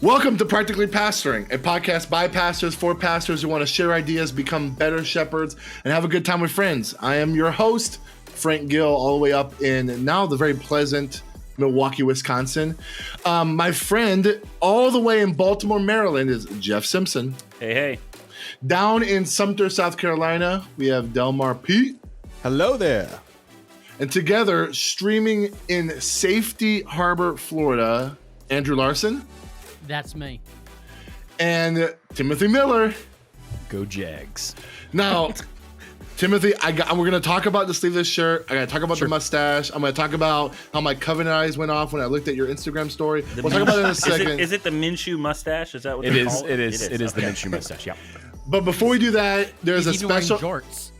Welcome to Practically Pastoring, a podcast by pastors for pastors who want to share ideas, become better shepherds, and have a good time with friends. I am your host, Frank Gill, all the way up in now the very pleasant Milwaukee, Wisconsin. My friend all the way in Baltimore, Maryland is Jeff Simpson. Hey. Down in Sumter, South Carolina, we have Delmar Pete. Hello there. And together, streaming in Safety Harbor, Florida, Andrew Larson. That's me. And Timothy Miller. Go Jags. Now, Timothy, we're going to talk about the sleeveless shirt. I got to talk about the mustache. I'm going to talk about how my covenant eyes went off when I looked at your Instagram story. We'll talk about it in a second. Is it the Minshew mustache? Is that what it they is? call It is. It is Okay. the Minshew mustache. Yeah. But before we do that, there's He's a even special wearing jorts.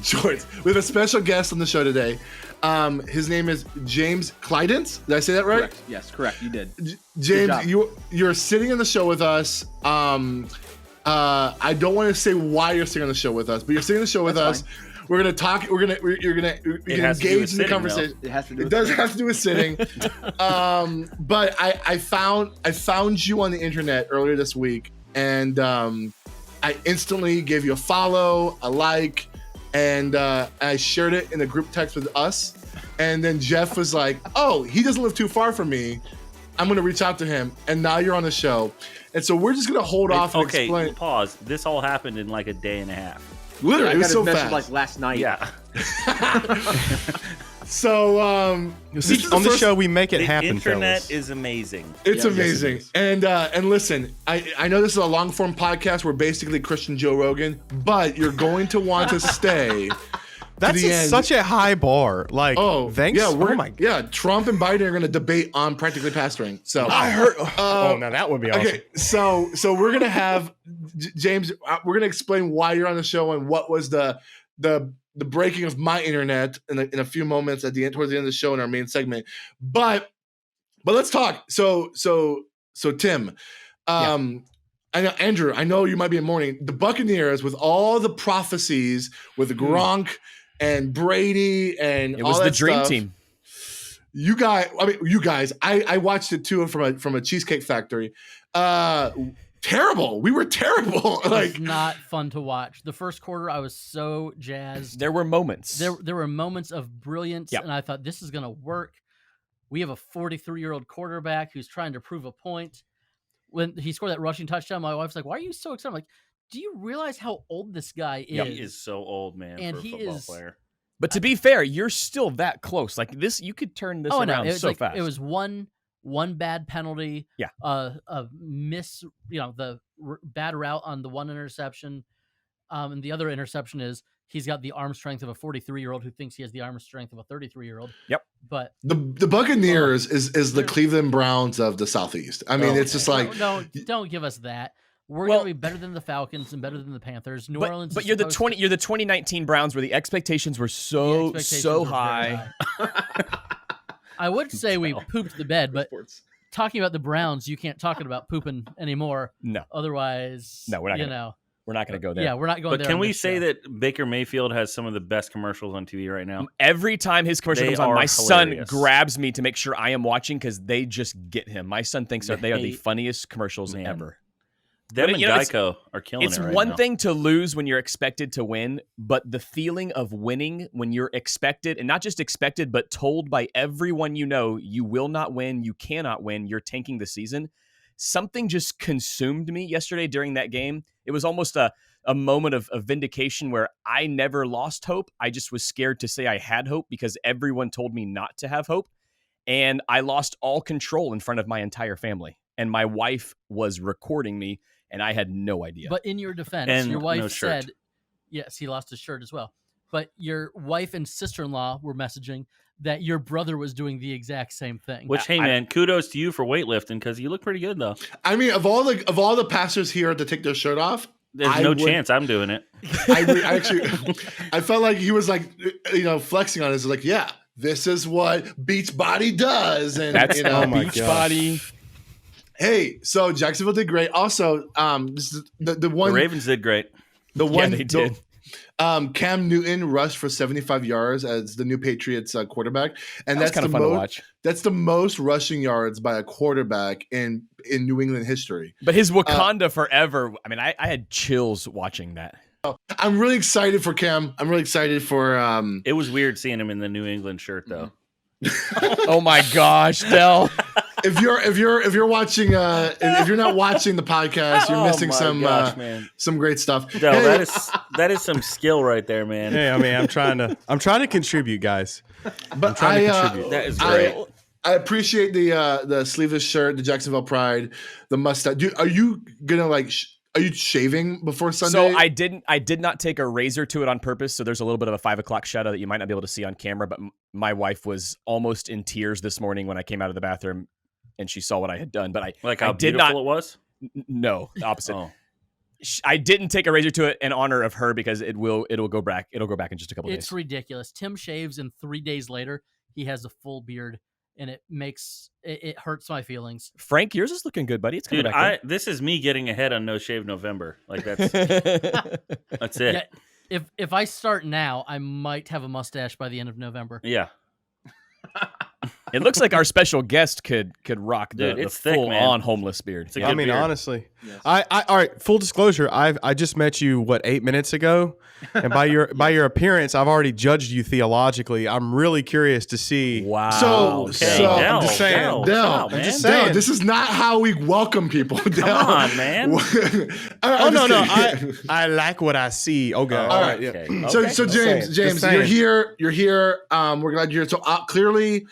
shorts. We have a special guest on the show today. His name is James Clidence. Did I say that right? Correct. Yes, correct. You did. James, you're sitting in the show with us. I don't want to say why you're sitting on the show with us, but you're sitting on the show with us. Fine. We're gonna talk. You're gonna engage in the conversation. It has to do. It With does sitting. have to do with sitting. But I found you on the internet earlier this week, and I instantly gave you a follow, a like, and I shared it in a group text with us. And then Jeff was like, "Oh, he doesn't live too far from me. I'm gonna reach out to him." And now you're on the show, and so we're just gonna hold off and Okay, explain. pause. This all happened in like a day and a half. Literally, I it got was his so message fast. like last night. Yeah. So this is on the first- show, we make it The happen, internet fellas. is amazing. It's Yeah, amazing. yes, it And listen, I know this is a long form podcast. We're basically Christian Joe Rogan, but you're going to want to stay. That's the end. such a high bar. Like, thanks. Yeah, oh Trump and Biden are going to debate on Practically Pastoring. So I heard. Oh, now that would be awesome. okay, so we're gonna have James. We're gonna explain why you're on the show and what was the breaking of my internet in a few moments at the end, towards the end of the show in our main segment. But let's talk. So Tim, I know Andrew. I know you might be in mourning. The Buccaneers, with all the prophecies with Gronk and Brady and It all was the that dream stuff, team. you guys. I watched it too from a Cheesecake Factory. Terrible. We were terrible. It's not fun to watch. The first quarter, I was so jazzed. There were moments. There were moments of brilliance, Yep. and I thought this is going to work. We have a 43-year-old quarterback who's trying to prove a point. When he scored that rushing touchdown, my wife's like, "Why are you so excited?" I'm like, "Do you realize how old this guy is?" He is so old, man, And for a he football is- player. But to be fair, you're still that close. Like this, you could turn this no, around it was so fast. It was one bad penalty. Yeah. A miss. The bad route on the one interception, and the other interception is he's got the arm strength of a 43-year-old who thinks he has the arm strength of a 33-year-old. Yep. But the Buccaneers is the Cleveland Browns of the Southeast. I mean, it's just like don't give us that. We're Well- gonna be better than the Falcons and better than the Panthers. New Orleans. But is you're the supposed to- you're the 2019 Browns where the expectations were so the expectations were very high. I would say we Well. pooped the bed, but Sports. talking about the Browns, you can't talk about pooping anymore. No, Otherwise, No, we're not You gonna- know, we're not going to go there. yeah, we're not going But there. can on we this say show. that Baker Mayfield has some of the best commercials on TV right now? Every time his commercial They comes on, are my son hilarious. grabs me to make sure I am watching because they just get him. My son thinks that they are the They- funniest commercials Man. ever. Them But, and you know, it's- Geico are killing It's it right one now. thing to lose when you're expected to win, but the feeling of winning when you're expected, and not just expected, but told by everyone you know, you will not win, you cannot win, you're tanking the season. Something just consumed me yesterday during that game. It was almost a moment of vindication where I never lost hope. I just was scared to say I had hope because everyone told me not to have hope. And I lost all control in front of my entire family. And my wife was recording me, and I had no idea. But in your defense, And your wife no shirt. said, yes, he lost his shirt as well. But your wife and sister-in-law were messaging that your brother was doing the exact same thing. Which, hey, man, kudos to you for weightlifting because you look pretty good, though. I mean, of all the pastors here to take their shirt off, There's I no would- chance I'm doing it. I actually I felt like he was like flexing on it. It's like, yeah, this is what Beachbody does, and That's you know, Beachbody. Hey, so Jacksonville did great. Also, this is the The one Ravens did great. the one they did. Cam Newton rushed for 75 yards as the new Patriots quarterback, and That was that's kind the of fun to most. watch. That's the most rushing yards by a quarterback in New England history. But his Wakanda forever. I mean, I had chills watching that. I'm really excited for Cam. I'm really excited for. It was weird seeing him in the New England shirt, though. Oh my gosh, Del. If you're watching, if you're not watching the podcast, you're missing man. some great stuff. Del, Hey, that is some skill right there, man. Hey, I mean, I'm trying to contribute, guys. but trying to contribute. That is great. I appreciate the sleeveless shirt, the Jacksonville Pride, the mustache. Are you gonna are you shaving before Sunday? So I did not take a razor to it on purpose. So there's a little bit of a 5 o'clock shadow that you might not be able to see on camera. But my wife was almost in tears this morning when I came out of the bathroom and she saw what I had done. But I Like how did beautiful not. it was? No, the opposite. Oh. I didn't take a razor to it in honor of her because it'll go back. It'll go back in just a couple It's days. ridiculous. Tim shaves, and 3 days later, he has a full beard, and it hurts my feelings. Frank, yours is looking good, buddy. It's coming Dude, back. this is me getting ahead on No Shave November. Like that's it. Yeah, if I start now, I might have a mustache by the end of November. Yeah. It looks like our special guest could rock Dude, the it's thick, full man. on homeless beard. It's a Yeah. I good mean, beard. honestly, Yes. I all right. Full disclosure, I just met you 8 minutes ago, and by your appearance, I've already judged you theologically. I'm really curious to see. Wow. So, Okay, so Del, I'm just saying, Del, Del, stop, man. I'm just Del, saying. this is not how we welcome people. Del. Come on, man. Oh no, no, I like what I see. Okay, Oh, all right. Yeah. okay. So Okay. James, Just saying. you're here. We're glad you're here. So clearly,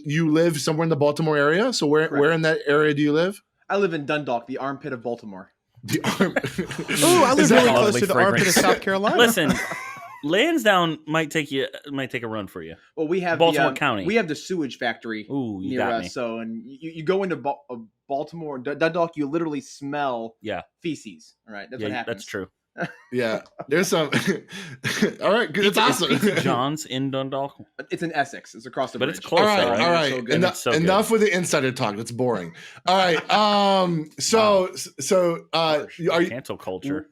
you live somewhere in the Baltimore area. So where in that area do you live? I live in Dundalk, the armpit of Baltimore. The arm- Ooh, I live Is that- really close Lovely to the armpit of fragrance. South Carolina. Listen, Lansdowne might take a run for you. Well, we have Baltimore the, County. We have the sewage factory Ooh, you near got us. me. So, and you go into Baltimore, Dundalk, you literally smell Yeah. feces. All right, that's Yeah, what happens. that's true. yeah, there's some. All right, good. It's awesome. Pizza John's in Dundalk. It's in Essex. It's across the But bridge. it's close, All right, though, right? all right. So good. It's so good. Enough with the insider talk. That's boring. All right. So are you? Cancel culture.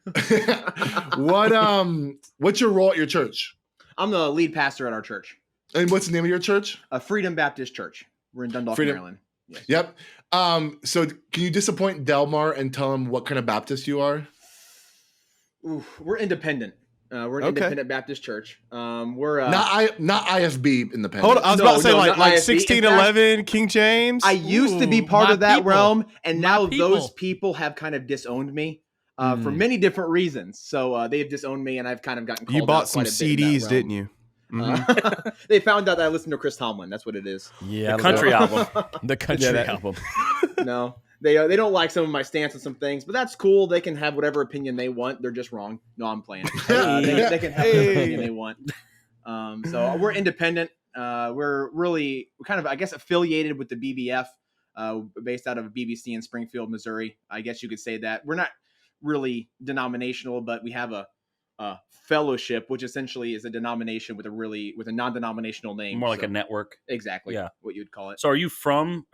What's your role at your church? I'm the lead pastor at our church, And what's the name of your church? Freedom Baptist Church. We're in Dundalk, Freedom- Maryland. Yes. Yep. So can you disappoint Delmar and tell him what kind of Baptist you are? Ooh, we're independent. We're an Okay. independent Baptist church. We're Not IFB independent. Hold on, I was No, about to say no, like not like ISB. In 1611 King James. I used to be Ooh, part my of that people. realm, and My now people. those people have kind of disowned me for many different reasons. So they have disowned me, and I've kind of gotten called You bought out some quite a bit in that CDs, didn't realm. you? Mhm. They found out that I listened to Chris Tomlin. That's what it is. Yeah, The country album. The country Yeah, that- album. No, they don't like some of my stance on some things, but that's cool. They can have whatever opinion they want. They're just wrong. No, I'm playing. They can have whatever opinion they want. So we're independent. We're kind of, I guess, affiliated with the BBF, based out of BBC in Springfield, Missouri. I guess you could say that. We're not really denominational, but we have a fellowship, which essentially is a denomination with a non-denominational name. More like So- a network. exactly, Yeah. what you'd call it. So are you from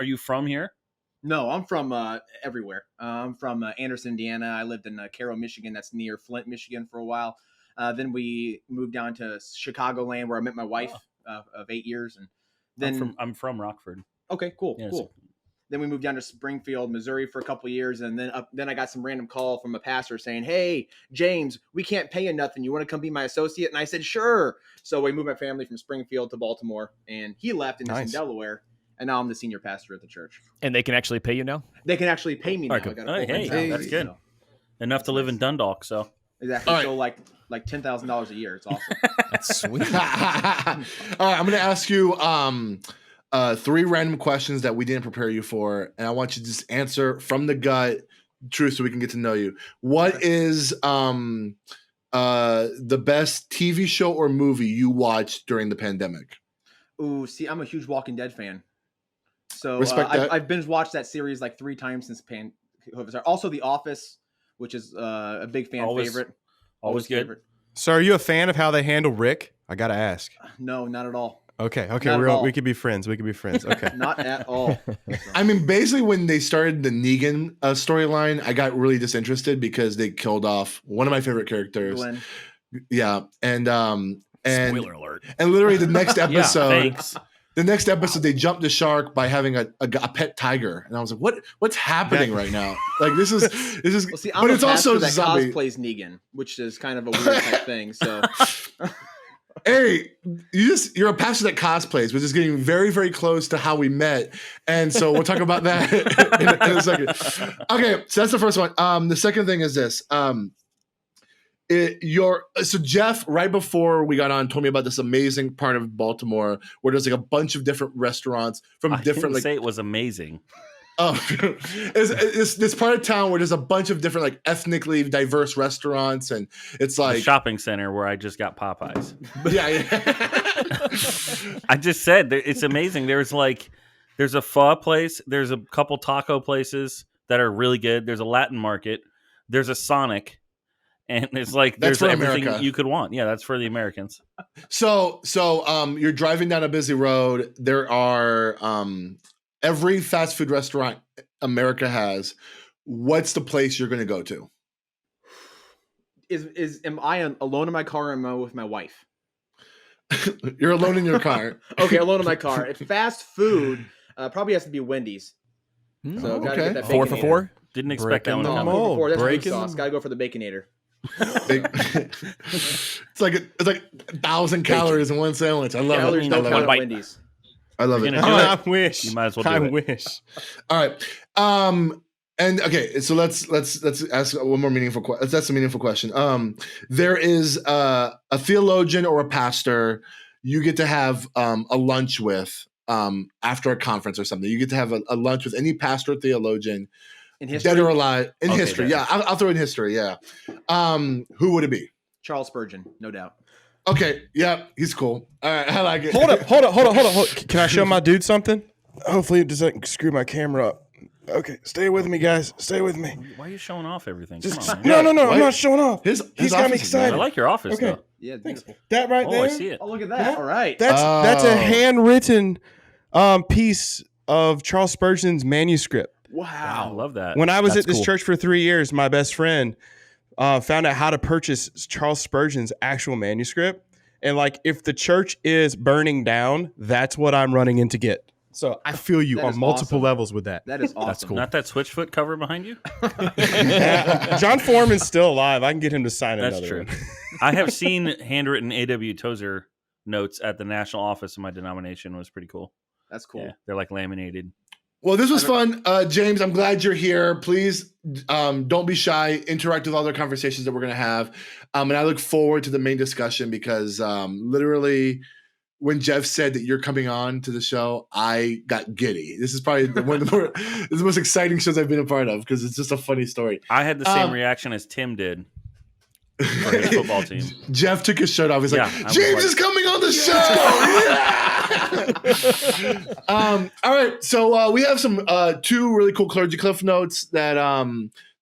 here? No, I'm from everywhere. I'm from Anderson, Indiana. I lived in Cairo, Michigan. That's near Flint, Michigan for a while. Then we moved down to Chicagoland, where I met my wife of 8 years. And then I'm from Rockford. okay, cool, Yes. cool. Then we moved down to Springfield, Missouri for a couple of years, and then I got some random call from a pastor saying, "Hey, James, we can't pay you nothing. You want to come be my associate?" And I said, "Sure." So we moved my family from Springfield to Baltimore, and he left and is in Nice. Delaware, and now I'm the senior pastor at the church. And they can actually pay you now? They can actually pay me now. All right, I got a cool. full-time Hey, salary, that's good. so- Enough to live in Dundalk, so Exactly. All right. So like $10,000 a year. It's awesome. That's sweet. All right, I'm going to ask you 3 random questions that we didn't prepare you for, and I want you to just answer from the gut, truth, so we can get to know you. What is the best TV show or movie you watched during the pandemic? Ooh, see, I'm a huge Walking Dead fan. So Respect that. I've binge watched that series like 3 times since Also, The Office, which is a big fan Always- favorite. always good. favorite. So, are you a fan of how they handle Rick? I gotta ask. No, not at all. Okay, Not at all. we could be friends. We could be friends. Okay. Not at all. I mean, basically, when they started the Negan storyline, I got really disinterested because they killed off one of my favorite characters. Glenn. Yeah, and Spoiler alert. and literally the next Yeah, episode, thanks. the next episode they jumped the shark by having a pet tiger, and I was like, what's happening right now? Like this is Well, see, I'm but a it's pastor also that zombie. cosplays Negan, which is kind of a weird type thing. So Hey, you're a pastor that cosplays, which is getting very, very close to how we met. And so we'll talk about that in a second. Okay, so that's the first one. The second thing is this. So Jeff, right before we got on, told me about this amazing part of Baltimore where there's like a bunch of different restaurants from I different didn't say it was amazing. Oh, it's this part of town where there's a bunch of different like ethnically diverse restaurants, and it's The like shopping center where I just got Popeyes. yeah. I just said it's amazing. There's a pho place. There's a couple taco places that are really good. There's a Latin market. There's a Sonic. And it's like That's there's for everything America. you could want. Yeah, that's for the Americans. So you're driving down a busy road. There are every fast food restaurant America has. What's the place you're going to go to? am I alone in my car or am I with my wife? You're alone in your car. Okay, alone in my car. If fast food probably has to be Wendy's. So gotta okay. get that 4 for Baconator. 4. Didn't expect that Breaking one to the come. mold. 4 for 4, that's Breaking blue sauce. them. Gotta go for the Baconator. it's like 1,000 calories in one sandwich. I love Calories it. don't I count love at it. Wendy's. I love it. You're gonna All do right. I wish. You might as well do I it. wish. All right. And okay, so let's ask one more meaningful question. Let's ask a meaningful question. There is a theologian or a pastor you get to have a lunch with after a conference or something. You get to have a lunch with any pastor or theologian, In history, dead or alive, in Okay, history. then. Yeah, I'll throw in history. Yeah. Who would it be? Charles Spurgeon, no doubt. Okay, yeah, he's cool. All right, I like it. Hold up. Can I show my dude something? Hopefully it doesn't screw my camera up. Okay, stay with me, guys. Stay with me. Why are you showing off everything? Just Come on, man. no. What? I'm not showing off. His He's got me office is excited. I like your office Okay. though. Yeah, Thanks. beautiful. That right Oh, there. I see it. Oh, look at that. All right. That's Oh. a handwritten piece of Charles Spurgeon's manuscript. Wow, I love that. When I was That's at this cool. church for 3 years, my best friend found out how to purchase Charles Spurgeon's actual manuscript. And like, if the church is burning down, that's what I'm running in to get. So I feel you That on is multiple awesome. levels with that. That is awesome. That's cool. Not that Switchfoot cover behind you. John Foreman's still alive. I can get him to sign That's another true. one. I have seen handwritten A.W. Tozer notes at the national office of my denomination. It was pretty cool. That's cool. Yeah, they're like laminated. Well, this was fun. James, I'm glad you're here. Please don't be shy. Interact with all the conversations that we're going to have. And I look forward to the main discussion because literally when Jeff said that you're coming on to the show, I got giddy. This is probably one of this is the most exciting shows I've been a part of because it's just a funny story. I had the same reaction as Tim did for his football team. Jeff took his shirt off. He's Yeah, like, I was James like- is coming on the show. Yeah! All right. So we have some 2 really cool Clergy Cliff notes that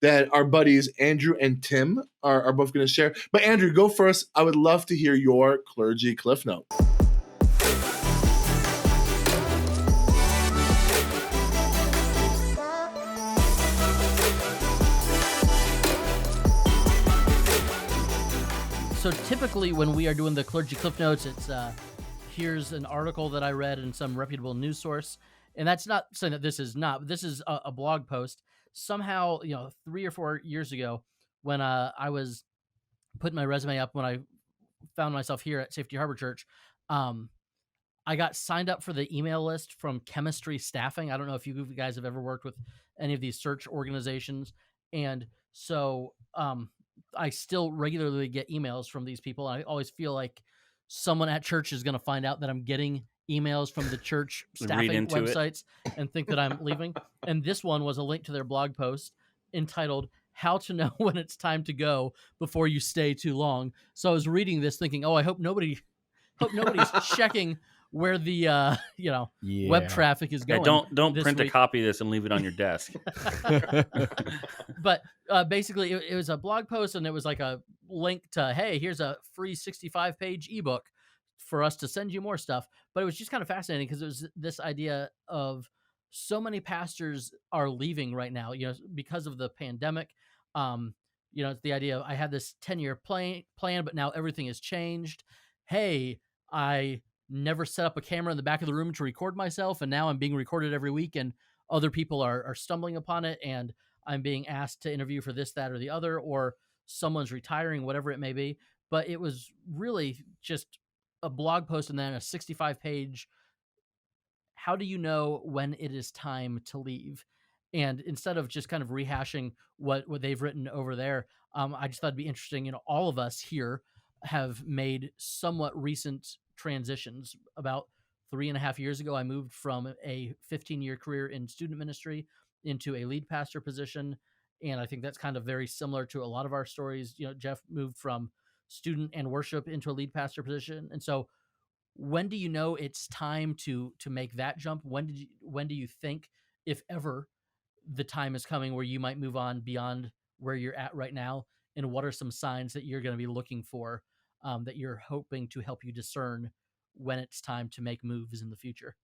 that our buddies Andrew and Tim are both going to share. But Andrew, go first. I would love to hear your Clergy Cliff note. So typically when we are doing the Clergy Cliff Notes, it's here's an article that I read in some reputable news source. And that's not saying that this is not, but this is a blog post. Somehow, 3 or 4 years ago when I was putting my resume up when I found myself here at Safety Harbor Church, I got signed up for the email list from Chemistry Staffing. I don't know if you guys have ever worked with any of these search organizations. And so I still regularly get emails from these people. I always feel like someone at church is going to find out that I'm getting emails from the church staffing into it. websites and think that I'm leaving. And this one was a link to their blog post entitled "How to Know When It's Time to Go Before You Stay Too Long." So I was reading this thinking, oh, I hope nobody's checking where the web traffic is Yeah, going. don't this print week. a copy of this and leave it on your desk. But basically, it was a blog post, and it was like a link to, hey, here's a free 65-page ebook for us to send you more stuff. But it was just kind of fascinating because it was this idea of so many pastors are leaving right now, because of the pandemic. It's the idea of I had this 10-year plan, but now everything has changed. Hey, I never set up a camera in the back of the room to record myself, and now I'm being recorded every week, and other people are stumbling upon it, and I'm being asked to interview for this, that, or the other, or someone's retiring, whatever it may be. But it was really just a blog post and then a 65-page, how do you know when it is time to leave? And instead of just kind of rehashing what they've written over there, I just thought it'd be interesting. All of us here have made somewhat recent transitions. About 3.5 years ago, I moved from a 15-year career in student ministry into a lead pastor position. And I think that's kind of very similar to a lot of our stories. Jeff moved from student and worship into a lead pastor position. And so when do you know it's time to make that jump? When do you think, if ever, the time is coming where you might move on beyond where you're at right now? And what are some signs that you're going to be looking for, that you're hoping to help you discern when it's time to make moves in the future?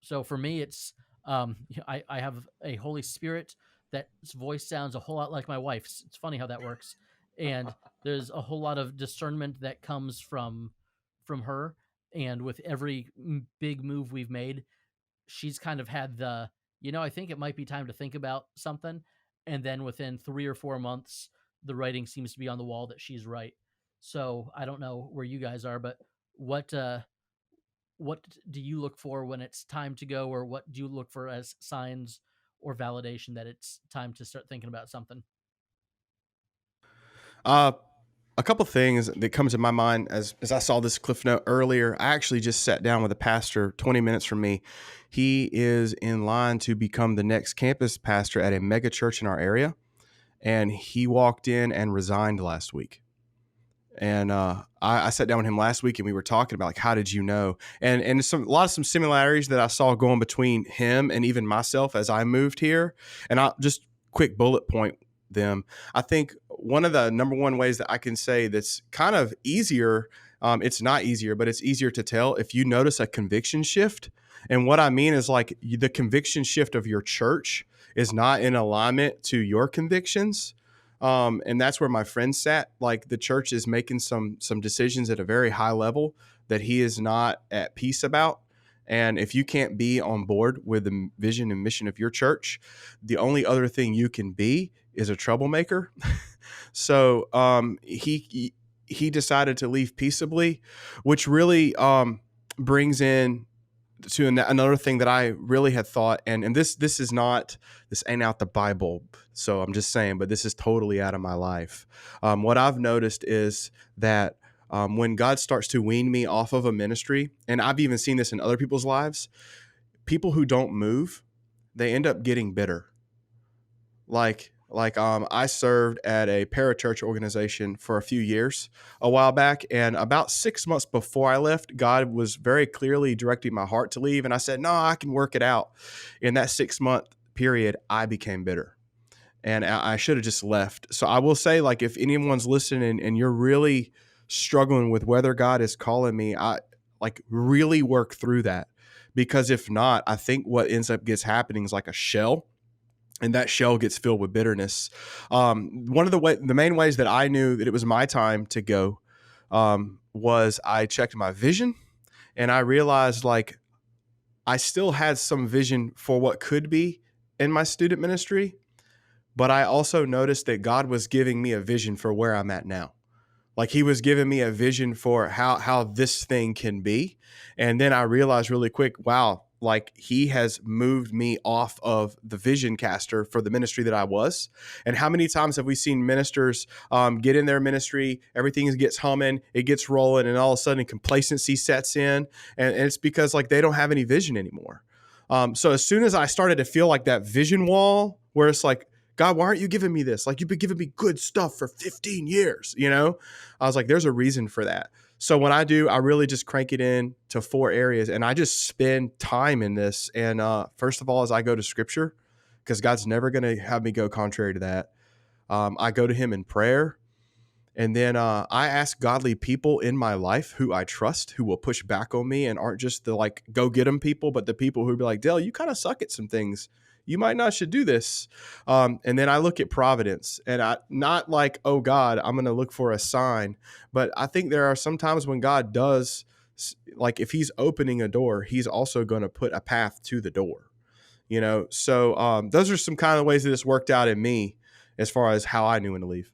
So for me, it's I have a Holy Spirit that's voice sounds a whole lot like my wife's. It's funny how that works. And there's a whole lot of discernment that comes from her. And with every big move we've made, she's kind of had the, I think it might be time to think about something. And then within 3 or 4 months, the writing seems to be on the wall that she's right. So I don't know where you guys are, but what do you look for when it's time to go, or what do you look for as signs or validation that it's time to start thinking about something? A couple things that comes to my mind as I saw this cliff note earlier. I actually just sat down with a pastor 20 minutes from me. He is in line to become the next campus pastor at a mega church in our area. And he walked in and resigned last week. And I sat down with him last week and we were talking about, like, how did you know? And a lot of similarities that I saw going between him and even myself as I moved here. And I'll just quick bullet point them. I think one of the number one ways that I can say that's kind of easier, it's not easier, but it's easier to tell if you notice a conviction shift. And what I mean is, like, the conviction shift of your church is not in alignment to your convictions. And that's where my friend sat. Like, the church is making some decisions at a very high level that he is not at peace about. And if you can't be on board with the vision and mission of your church, the only other thing you can be is a troublemaker. So he decided to leave peaceably, which really brings in to another thing that I really had thought, and this ain't out the Bible, so I'm just saying, but this is totally out of my life. What I've noticed is that when God starts to wean me off of a ministry, and I've even seen this in other people's lives, people who don't move, they end up getting bitter. Like I served at a parachurch organization for a few years a while back, and about 6 months before I left, God was very clearly directing my heart to leave, and I said, no, I can work it out. In that 6-month period, I became bitter, and I should have just left. So I will say, like, if anyone's listening and you're really struggling with whether God is calling me, I really work through that, because if not, I think what ends up happening is like a shell. And that shell gets filled with bitterness. One of the main ways that I knew that it was my time to go was I checked my vision, and I realized, like, I still had some vision for what could be in my student ministry, but I also noticed that God was giving me a vision for where I'm at now. Like, he was giving me a vision for how this thing can be. And then I realized really quick, wow, like, he has moved me off of the vision caster for the ministry that I was. And how many times have we seen ministers get in their ministry, everything gets humming, it gets rolling, and all of a sudden complacency sets in. And it's because, like, they don't have any vision anymore. So as soon as I started to feel like that vision wall where it's like, God, why aren't you giving me this? Like, you've been giving me good stuff for 15 years, I was like, there's a reason for that. So when I do, I really just crank it in to 4 areas, and I just spend time in this. And first of all, is I go to scripture, because God's never going to have me go contrary to that. I go to him in prayer. And then I ask godly people in my life who I trust, who will push back on me and aren't just the, like, go get them people, but the people who be like, Dale, you kind of suck at some things. you might not should do this. And then I look at providence, and I not like, oh God, I'm going to look for a sign, but I think there are some times when God does, like if he's opening a door, he's also going to put a path to the door, you know? So those are some kind of ways that it's worked out in me as far as how I knew when to leave.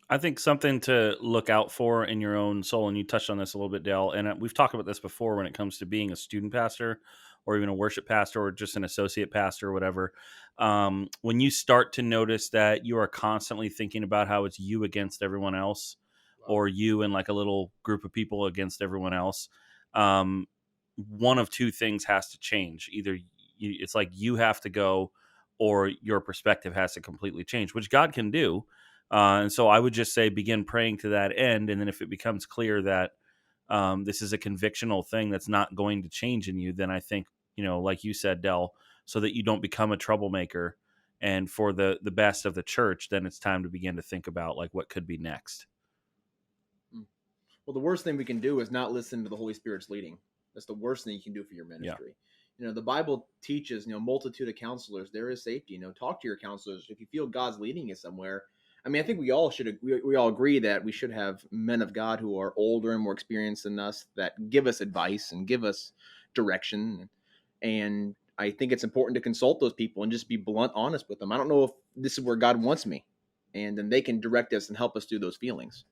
I think something to look out for in your own soul, and you touched on this a little bit, Dale, and we've talked about this before when it comes to being a student pastor or even a worship pastor or just an associate pastor or whatever. When you start to notice that you are constantly thinking about how it's you against everyone else, or you and like a little group of people against everyone else, one of two things has to change. Either it's like you have to go, or your perspective has to completely change, which God can do. And so I would just say begin praying to that end. And then if it becomes clear that this is a convictional thing that's not going to change in you, then I think, like you said, Del, so that you don't become a troublemaker and for the best of the church, then it's time to begin to think about like what could be next. Well, the worst thing we can do is not listen to the Holy Spirit's leading. That's the worst thing you can do for your ministry. Yeah. The Bible teaches, multitude of counselors, there is safety. Talk to your counselors. If you feel God's leading you somewhere, I mean, I think we all agree that we should have men of God who are older and more experienced than us that give us advice and give us direction. And I think it's important to consult those people and just be blunt, honest with them. I don't know if this is where God wants me, and then they can direct us and help us through those feelings.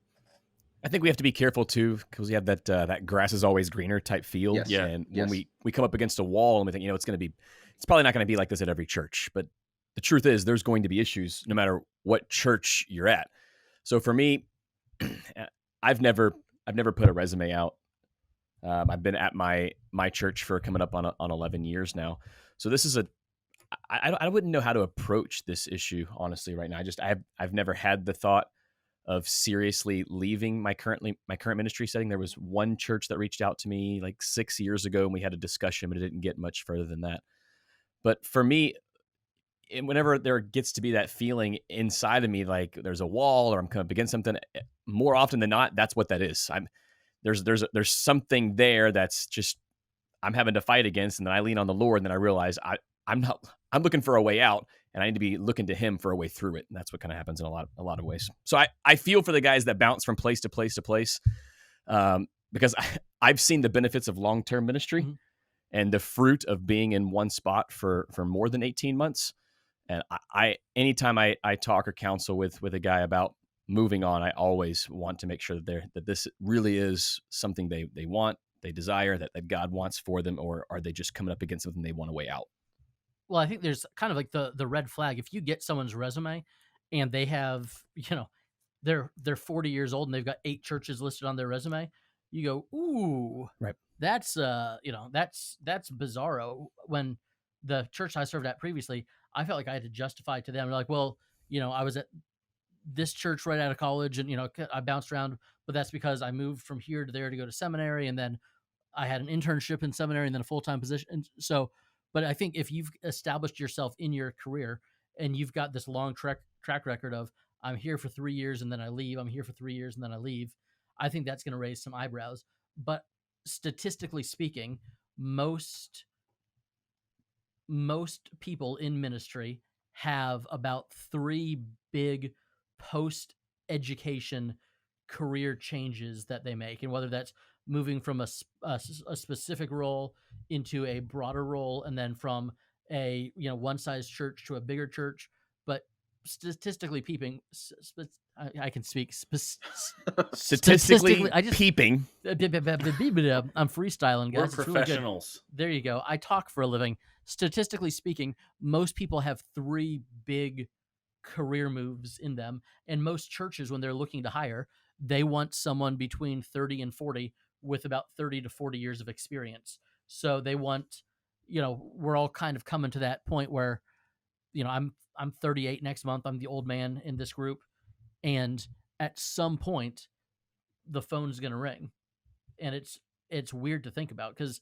I think we have to be careful too, because we have that grass is always greener type feel. Yes. Yeah. And when we come up against a wall and we think, it's probably not going to be like this at every church, but the truth is there's going to be issues no matter what church you're at. So for me, I've never put a resume out. I've been at my church for coming up on 11 years now. So this is I wouldn't know how to approach this issue honestly right now. I've never had the thought of seriously leaving my current ministry setting. There was one church that reached out to me like 6 years ago, and we had a discussion, but it didn't get much further than that. But for me, and whenever there gets to be that feeling inside of me, like there's a wall or I'm coming up against something, more often than not, that's what that is. There's something there that's just I'm having to fight against, and then I lean on the Lord, and then I realize I'm looking for a way out, and I need to be looking to Him for a way through it. And that's what kind of happens in a lot of ways. So I feel for the guys that bounce from place to place to place, because I've seen the benefits of long-term ministry. Mm-hmm. And the fruit of being in one spot for more than 18 months. And anytime I talk or counsel with a guy about moving on, I always want to make sure that this really is something they want, they desire, that God wants for them, or are they just coming up against something they want a way out? Well, I think there's kind of like the red flag. If you get someone's resume and they have, they're 40 years old and they've got 8 churches listed on their resume, you go, ooh, right. That's that's bizarro. When the church I served at previously, I felt like I had to justify to them, like, well, I was at this church right out of college, and I bounced around, but that's because I moved from here to there to go to seminary, and then I had an internship in seminary, and then a full-time position. And so, but I think if you've established yourself in your career and you've got this long track record of I'm here for 3 years and then I leave, I'm here for 3 years and then I leave, I think that's going to raise some eyebrows. But statistically speaking, most people in ministry have about 3 big post-education career changes that they make, and whether that's moving from a specific role into a broader role, and then from a one-size church to a bigger church. But statistically peeping, I can speak statistically peeping. I'm freestyling, guys. We're professionals. Really, there you go. I talk for a living. Statistically speaking, most people have 3 big career moves in them, and most churches, when they're looking to hire, they want someone between 30 and 40 with about 30 to 40 years of experience. So they want, we're all kind of coming to that point where, I'm 38 next month. I'm the old man in this group. And at some point, the phone's going to ring. And it's weird to think about, because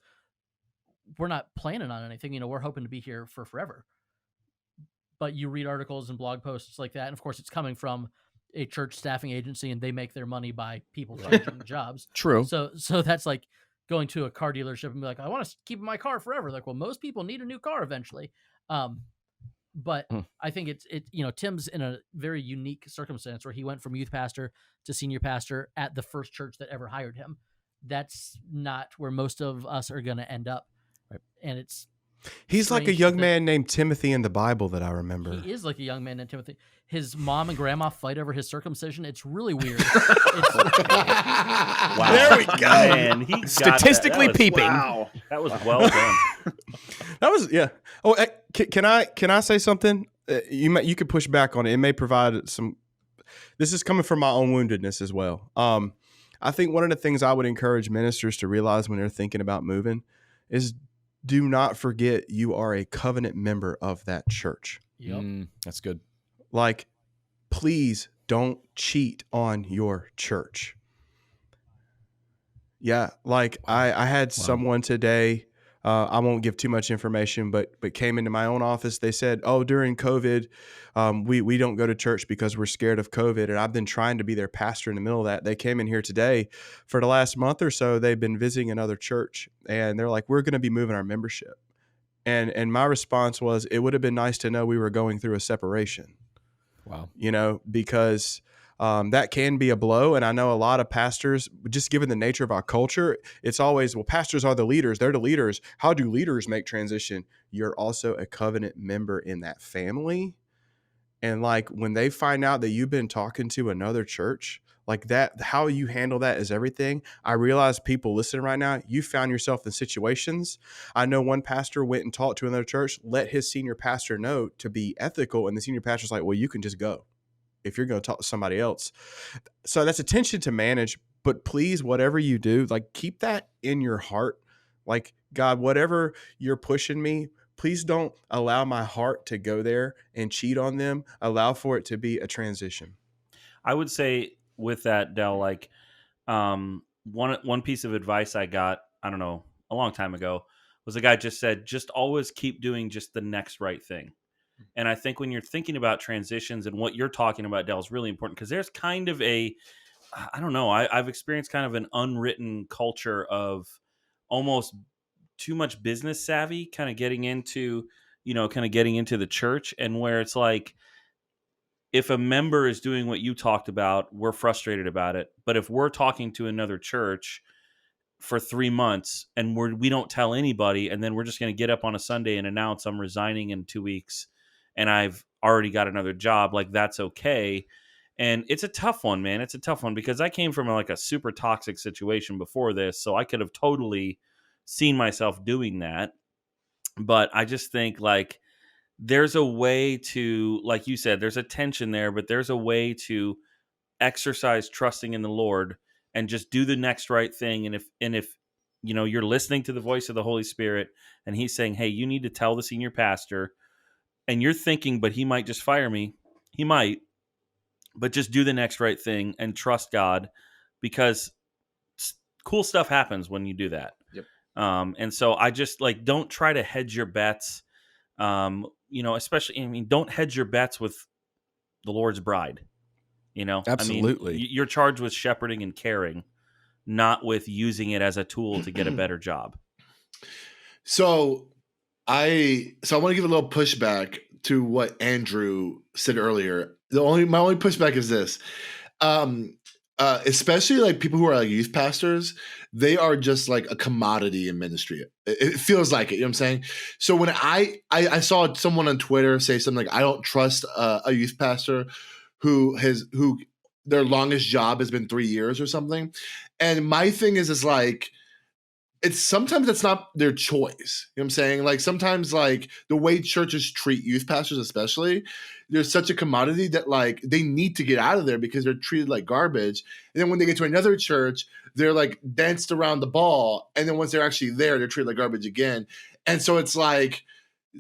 we're not planning on anything. We're hoping to be here for forever. But you read articles and blog posts like that. And of course, it's coming from a church staffing agency, and they make their money by people changing jobs. True. So that's like, going to a car dealership and be like, I want to keep my car forever. Like, well, most people need a new car eventually. But I think it's Tim's in a very unique circumstance where he went from youth pastor to senior pastor at the first church that ever hired him. That's not where most of us are going to end up. Right. And He's like a strange young that- man named Timothy in the Bible that I remember. He is like a young man named Timothy. His mom and grandma fight over his circumcision. It's really weird. Wow. There we go. Man, he got Statistically that. peeping. Wow. That was well done. That was yeah. Oh, can I say something? You could push back on it. It may provide some. This is coming from my own woundedness as well. I think one of the things I would encourage ministers to realize when they're thinking about moving is do not forget you are a covenant member of that church. Yep. That's good. Like, please don't cheat on your church. Yeah, like I had someone today. I won't give too much information, but came into my own office. They said, "Oh, during COVID, we don't go to church because we're scared of COVID." And I've been trying to be their pastor in the middle of that. They came in here today. For the last month or so, they've been visiting another church, and they're like, "We're going to be moving our membership." And my response was, "It would have been nice to know we were going through a separation." Wow. Because that can be a blow. And I know a lot of pastors, just given the nature of our culture, it's always, well, pastors are the leaders. They're the leaders. How do leaders make transition? You're also a covenant member in that family. And like when they find out that you've been talking to another church, like that, how you handle that is everything. I realize people listening right now, you found yourself in situations. I know one pastor went and talked to another church, let his senior pastor know to be ethical. And the senior pastor's like, well, you can just go if you're going to talk to somebody else. So that's a tension to manage, but please, whatever you do, like keep that in your heart. Like, God, whatever you're pushing me, please don't allow my heart to go there and cheat on them. Allow for it to be a transition. I would say with that, Del, like one piece of advice I got, I don't know, a long time ago, was a guy just said, just always keep doing just the next right thing. And I think when you're thinking about transitions and what you're talking about, Del, is really important because there's kind of I don't know, I've experienced kind of an unwritten culture of almost too much business savvy, kind of getting into the church, and where it's like, if a member is doing what you talked about, we're frustrated about it. But if we're talking to another church for 3 months and we don't tell anybody, and then we're just going to get up on a Sunday and announce I'm resigning in 2 weeks and I've already got another job, like that's okay. And it's a tough one, man. It's a tough one because I came from like a super toxic situation before this. So I could have totally seen myself doing that. But I just think like there's a way to, like you said, there's a tension there, but there's a way to exercise trusting in the Lord and just do the next right thing. And if you're listening to the voice of the Holy Spirit and he's saying, hey, you need to tell the senior pastor, and you're thinking, but he might just fire me. He might, but just do the next right thing and trust God, because cool stuff happens when you do that. Yep. And so I just like, don't try to hedge your bets. Especially, don't hedge your bets with the Lord's bride. Absolutely. You're charged with shepherding and caring, not with using it as a tool to get a better job. So I want to give a little pushback to what Andrew said earlier. My only pushback is this. Especially like people who are like youth pastors, they are just like a commodity in ministry. It feels like it, you know what I'm saying? So when I saw someone on Twitter say something like, I don't trust a youth pastor who their longest job has been 3 years or something. And my thing is like, it's sometimes that's not their choice. You know what I'm saying? Like sometimes like the way churches treat youth pastors, especially, there's such a commodity that like they need to get out of there because they're treated like garbage. And then when they get to another church, they're like danced around the ball. And then once they're actually there, they're treated like garbage again. And so it's like,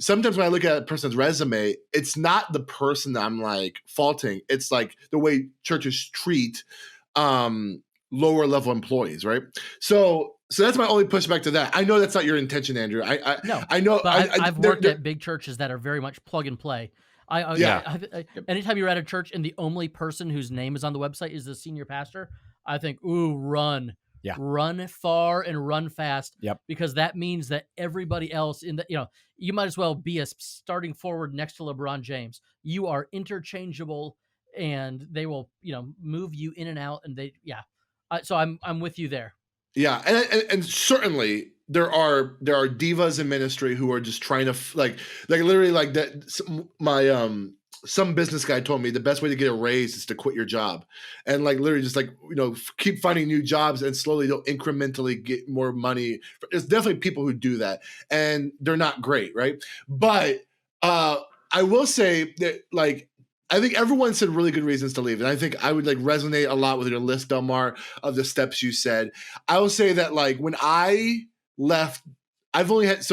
sometimes when I look at a person's resume, it's not the person that I'm like faulting. It's like the way churches treat lower level employees, right? So that's my only pushback to that. I know that's not your intention, Andrew. No, I know. But I've worked at big churches that are very much plug and play. Anytime you're at a church and the only person whose name is on the website is the senior pastor, I think, ooh, run Yeah. Run far and run fast. Yep. Because that means that everybody else in the, you might as well be a starting forward next to LeBron James. You are interchangeable, and they will, move you in and out. And so I'm with you there. Yeah, and certainly there are divas in ministry who are just trying to like literally like that. Some business guy told me the best way to get a raise is to quit your job, and like literally just like keep finding new jobs and slowly they'll incrementally get more money. There's definitely people who do that, and they're not great, right? But I will say that like I think everyone said really good reasons to leave. And I think I would like resonate a lot with your list, Delmar, of the steps you said. I will say that like when I left, I've only had,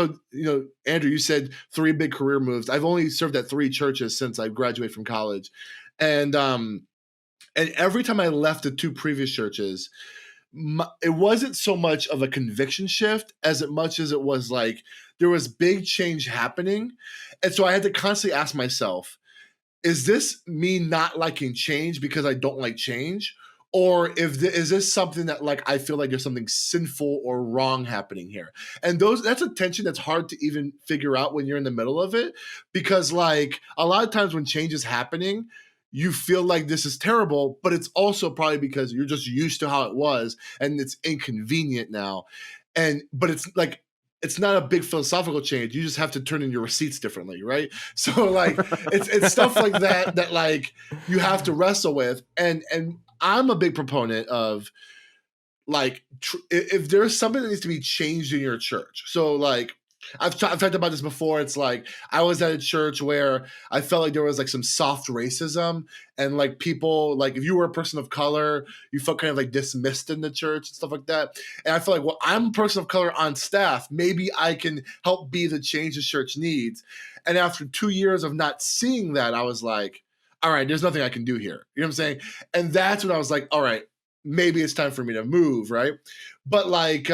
Andrew, you said 3 big career moves. I've only served at 3 churches since I graduated from college. And every time I left the 2 previous churches, it wasn't so much of a conviction shift as much as it was like there was big change happening. And so I had to constantly ask myself, is this me not liking change because I don't like change? Or is this something that like I feel like there's something sinful or wrong happening here? And that's a tension that's hard to even figure out when you're in the middle of it, because like a lot of times when change is happening, you feel like this is terrible, but it's also probably because you're just used to how it was and it's inconvenient now. But it's like, it's not a big philosophical change. You just have to turn in your receipts differently, right? So like it's stuff like that like you have to wrestle with. And I'm a big proponent of like if there's something that needs to be changed in your church. So like I've talked about this before. It's like I was at a church where I felt like there was like some soft racism, and like people, like if you were a person of color, you felt kind of like dismissed in the church and stuff like that. And I feel like, well, I'm a person of color on staff. Maybe I can help be the change the church needs. And after 2 years of not seeing that, I was like, all right, there's nothing I can do here. You know what I'm saying? And that's when I was like, all right, maybe it's time for me to move, right? But like,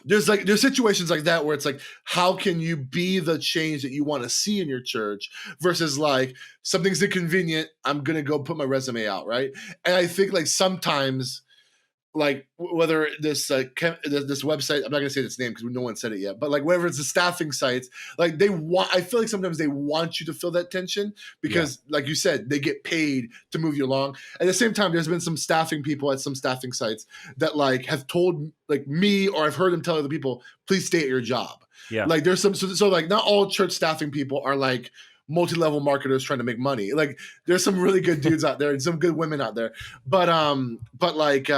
there's situations like that where it's like, how can you be the change that you want to see in your church versus like something's inconvenient, I'm gonna go put my resume out, right? And I think like sometimes like whether this this website, I'm not gonna say its name because no one said it yet, but like whether it's the staffing sites, like I feel like sometimes they want you to feel that tension because like you said, they get paid to move you along. At the same time, there's been some staffing people at some staffing sites that like have told like me, or I've heard them tell other people, please stay at your job. Yeah. Like there's some, so like not all church staffing people are like multi-level marketers trying to make money. Like there's some really good dudes out there and some good women out there. But like,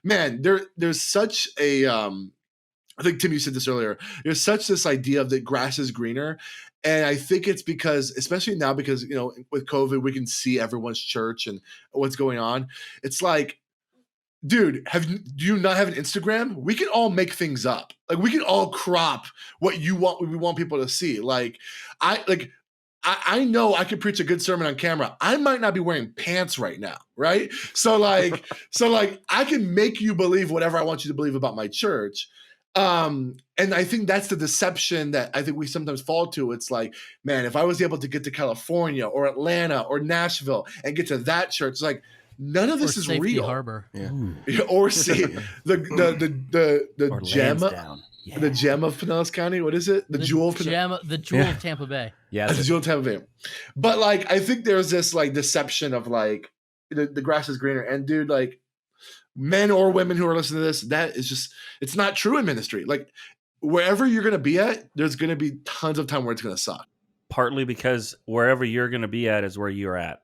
man, there's such a I think Tim, you said this earlier. There's such this idea of that grass is greener, and I think it's because, especially now, because with COVID, we can see everyone's church and what's going on. It's like, dude, do you not have an Instagram? We can all make things up. Like we can all crop what we want people to see. Like I know I could preach a good sermon on camera. I might not be wearing pants right now, right? So like I can make you believe whatever I want you to believe about my church. And I think that's the deception that I think we sometimes fall to. It's like, man, if I was able to get to California or Atlanta or Nashville and get to that church, it's like none of this is Safety real. Harbor. Yeah. Or see the gem. Yeah. The gem of Pinellas County. What is it? The jewel of Tampa Bay. Yeah, the jewel of Tampa Bay. But like, I think there's this like deception of like the grass is greener. And dude, like men or women who are listening to this, that is just, it's not true in ministry. Like wherever you're going to be at, there's going to be tons of time where it's going to suck. Partly because wherever you're going to be at is where you're at.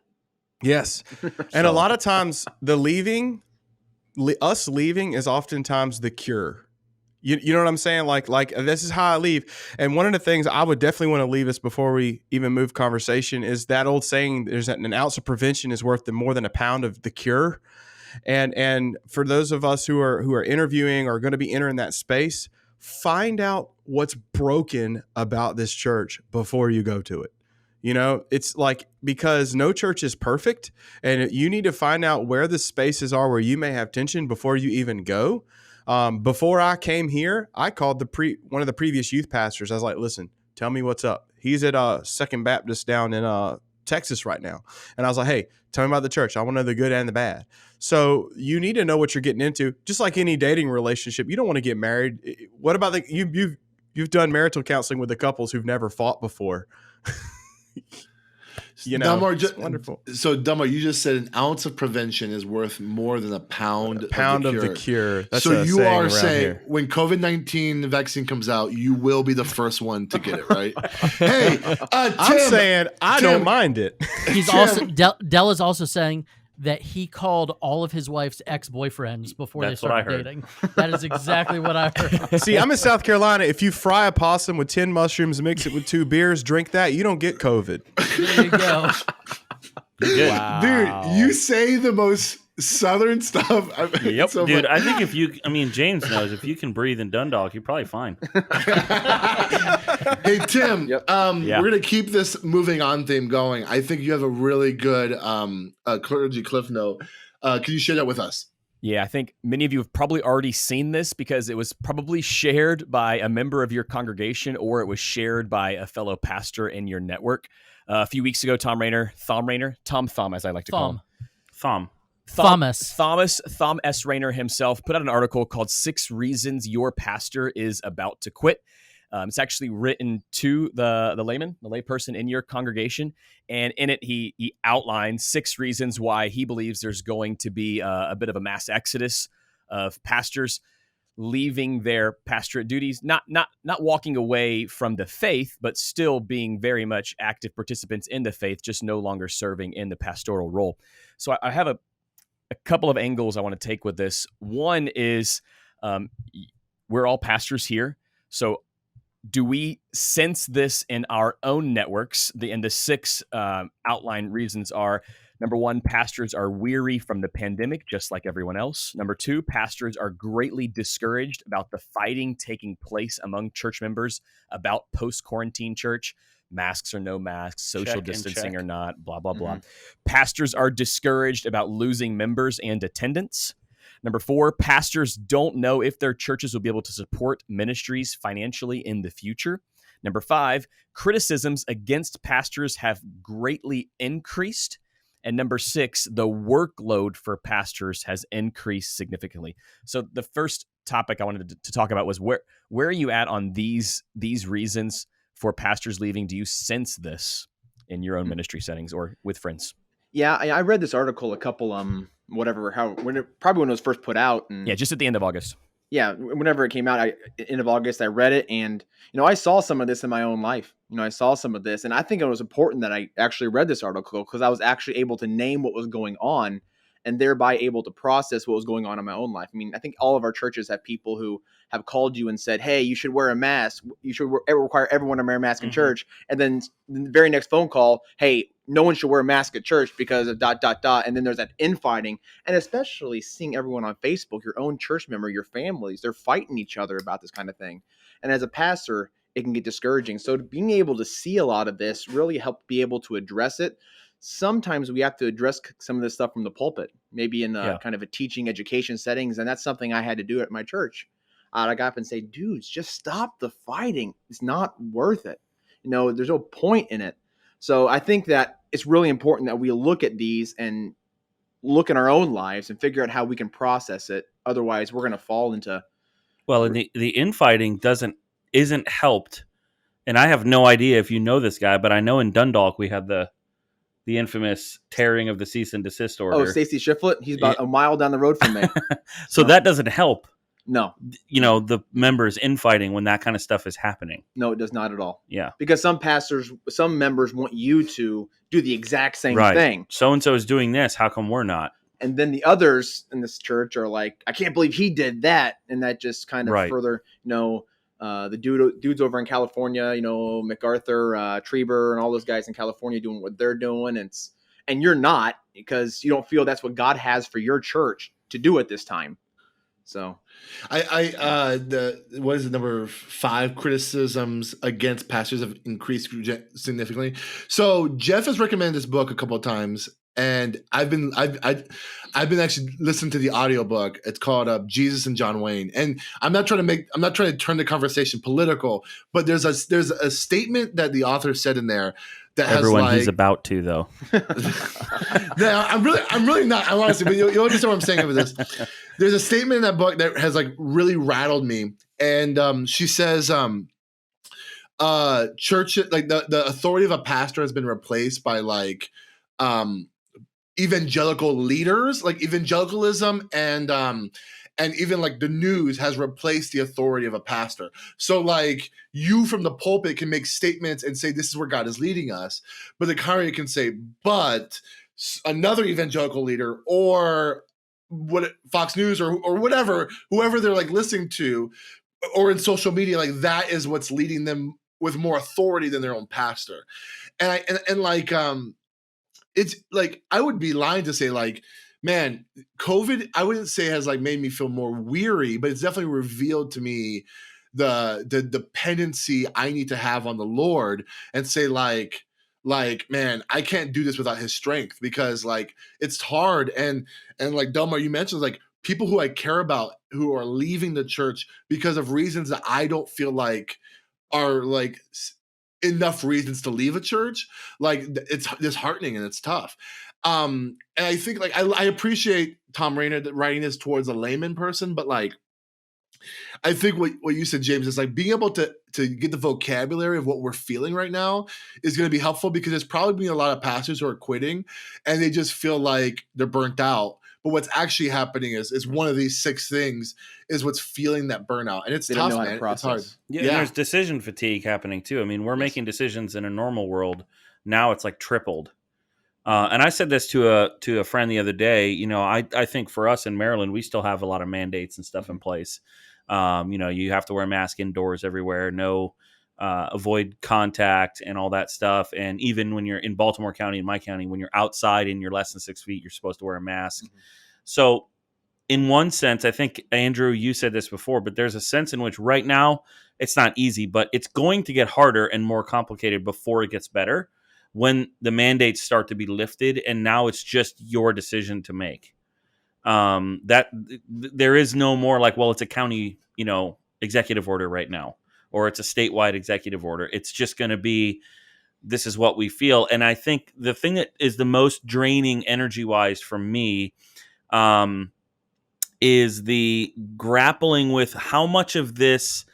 Yes. And a lot of times us leaving is oftentimes the cure. You know what I'm saying? Like this is how I leave. And one of the things I would definitely want to leave us before we even move conversation is that old saying, there's an ounce of prevention is worth more than a pound of the cure. And for those of us who are interviewing or going to be entering that space, find out what's broken about this church before you go to it. It's like, because no church is perfect, and you need to find out where the spaces are where you may have tension before you even go. Before I came here, I called one of the previous youth pastors. I was like, listen, tell me what's up. He's at Second Baptist down in Texas right now. And I was like, hey, tell me about the church. I want to know the good and the bad. So you need to know what you're getting into. Just like any dating relationship, you don't want to get married. What about you've done marital counseling with the couples who've never fought before. It's wonderful. So, Dumbo, you just said an ounce of prevention is worth more than a pound of the cure. That's so you are saying here. when COVID-19 vaccine comes out, you will be the first one to get it, right? Hey, Tim, I'm saying I don't mind it. He's also Dell is also saying that he called all of his wife's ex-boyfriends before they started dating. That is exactly what I heard. See, I'm in South Carolina. If you fry a possum with 10 mushrooms, mix it with 2 beers, drink that, you don't get COVID. There you go. Wow. Dude, you say the most Southern stuff. Yep, so dude. I think James knows if you can breathe in Dundalk, you're probably fine. Hey, Tim, we're going to keep this moving on theme going. I think you have a really good clergy cliff note. Can you share that with us? Yeah, I think many of you have probably already seen this because it was probably shared by a member of your congregation or it was shared by a fellow pastor in your network. A few weeks ago, Tom Thom, as I like to call him. Thom S. Rayner himself put out an article called 6 Reasons Your Pastor is About to Quit. It's actually written to the layperson in your congregation. And in it, he outlines 6 reasons why he believes there's going to be a bit of a mass exodus of pastors leaving their pastorate duties, not walking away from the faith, but still being very much active participants in the faith, just no longer serving in the pastoral role. So I have a couple of angles I want to take with this. One is we're all pastors here. So do we sense this in our own networks? The 6 outline reasons are, number 1, pastors are weary from the pandemic, just like everyone else. Number 2, pastors are greatly discouraged about the fighting taking place among church members about post-quarantine church. Masks or no masks, social distancing or not, blah, blah, blah. Pastors are discouraged about losing members and attendance. Number 4, pastors don't know if their churches will be able to support ministries financially in the future. Number 5, criticisms against pastors have greatly increased. And number 6, the workload for pastors has increased significantly. So the first topic I wanted to talk about was where are you at on these reasons for pastors leaving? Do you sense this in your own ministry settings or with friends? Yeah, I read this article a couple probably when it was first put out. And yeah, just at the end of August. Yeah, whenever it came out, end of August, I read it, and I saw some of this in my own life. I saw some of this, and I think it was important that I actually read this article because I was actually able to name what was going on, and thereby able to process what was going on in my own life. I mean, I think all of our churches have people who have called you and said, "Hey, you should wear a mask. You should require everyone to wear a mask in church." And then the very next phone call, "Hey, no one should wear a mask at church because of ... And then there's that infighting, and especially seeing everyone on Facebook, your own church member, your families, they're fighting each other about this kind of thing. And as a pastor, it can get discouraging. So being able to see a lot of this really helped be able to address it. Sometimes we have to address some of this stuff from the pulpit, maybe in kind of a teaching education settings. And that's something I had to do at my church. I got up and say, dudes, just stop the fighting. It's not worth it. There's no point in it. So I think that it's really important that we look at these and look in our own lives and figure out how we can process it. Otherwise, we're going to fall into. Well, and the infighting isn't helped. And I have no idea if you know this guy, but I know in Dundalk we have the infamous tearing of the cease and desist order. Oh, Stacy Shiflett. He's about a mile down the road from me. So that doesn't help. No. The members infighting when that kind of stuff is happening. No, it does not at all. Yeah. Because some members want you to do the exact same thing. So-and-so is doing this. How come we're not? And then the others in this church are like, I can't believe he did that. And that just kind of further, the dudes over in California, MacArthur, Trieber, and all those guys in California doing what they're doing. And you're not, because you don't feel that's what God has for your church to do at this time. So what is it, number 5, criticisms against pastors have increased significantly. So Jeff has recommended this book a couple of times, and I've been actually listening to the audiobook. It's called Jesus and John Wayne. And I'm not trying to turn the conversation political, but there's a statement that the author said in there that Everyone, has like, he's about to though. no, I'm really not. I honestly, but you'll understand what I'm saying with this. There's a statement in that book that has like really rattled me, and she says, church, like the authority of a pastor has been replaced by like evangelical leaders, like evangelicalism, and even like the news has replaced the authority of a pastor. So like you from the pulpit can make statements and say this is where God is leading us, but the congregation can say, but another evangelical leader or what Fox News or whatever, whoever they're like listening to, or in social media, like that is what's leading them with more authority than their own pastor. And it's like, I would be lying to say like, man, COVID, I wouldn't say has like made me feel more weary, but it's definitely revealed to me the dependency I need to have on the Lord, and say like, man, I can't do this without his strength, because like it's hard. And like Delmar, you mentioned like people who I care about who are leaving the church because of reasons that I don't feel like are like enough reasons to leave a church. Like it's disheartening and it's tough. And I think like I appreciate Tom Rainer writing this towards a layman person, but like I think what you said, James, is like being able to get the vocabulary of what we're feeling right now is going to be helpful, because there's probably been a lot of pastors who are quitting and they just feel like they're burnt out. But what's actually happening is one of these 6 things is what's feeling that burnout. And it's tough, man. It's hard. Yeah, and there's decision fatigue happening too. I mean, we're making decisions in a normal world. Now it's like tripled. And I said this to a friend the other day. You know, I think for us in Maryland, we still have a lot of mandates and stuff in place. You know, you have to wear a mask indoors everywhere, avoid contact and all that stuff. And even when you're in Baltimore County, in my county, when you're outside and you're less than 6 feet, you're supposed to wear a mask. Mm-hmm. So in one sense, I think, Andrew, you said this before, but there's a sense in which right now it's not easy, but it's going to get harder and more complicated before it gets better, when the mandates start to be lifted, and now it's just your decision to make. That there is no more like, well, it's a county, executive order right now, or it's a statewide executive order. It's just going to be, this is what we feel. And I think the thing that is the most draining energy-wise for me is the grappling with how much of this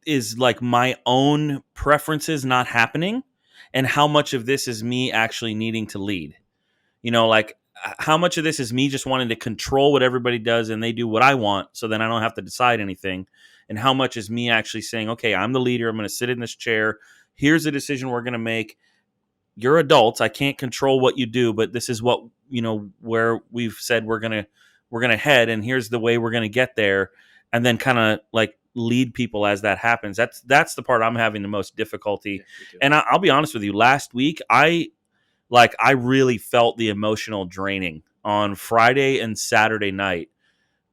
is like my own preferences not happening, and how much of this is me actually needing to lead. Like how much of this is me just wanting to control what everybody does and they do what I want, so then I don't have to decide anything. And how much is me actually saying, okay, I'm the leader. I'm going to sit in this chair. Here's a decision we're going to make. You're adults. I can't control what you do, but this is what, where we've said we're going to head, and here's the way we're going to get there. And then kind of like lead people as that happens. That's the part I'm having the most difficulty. Yeah, and I'll be honest with you, last week, I really felt the emotional draining on Friday and Saturday night.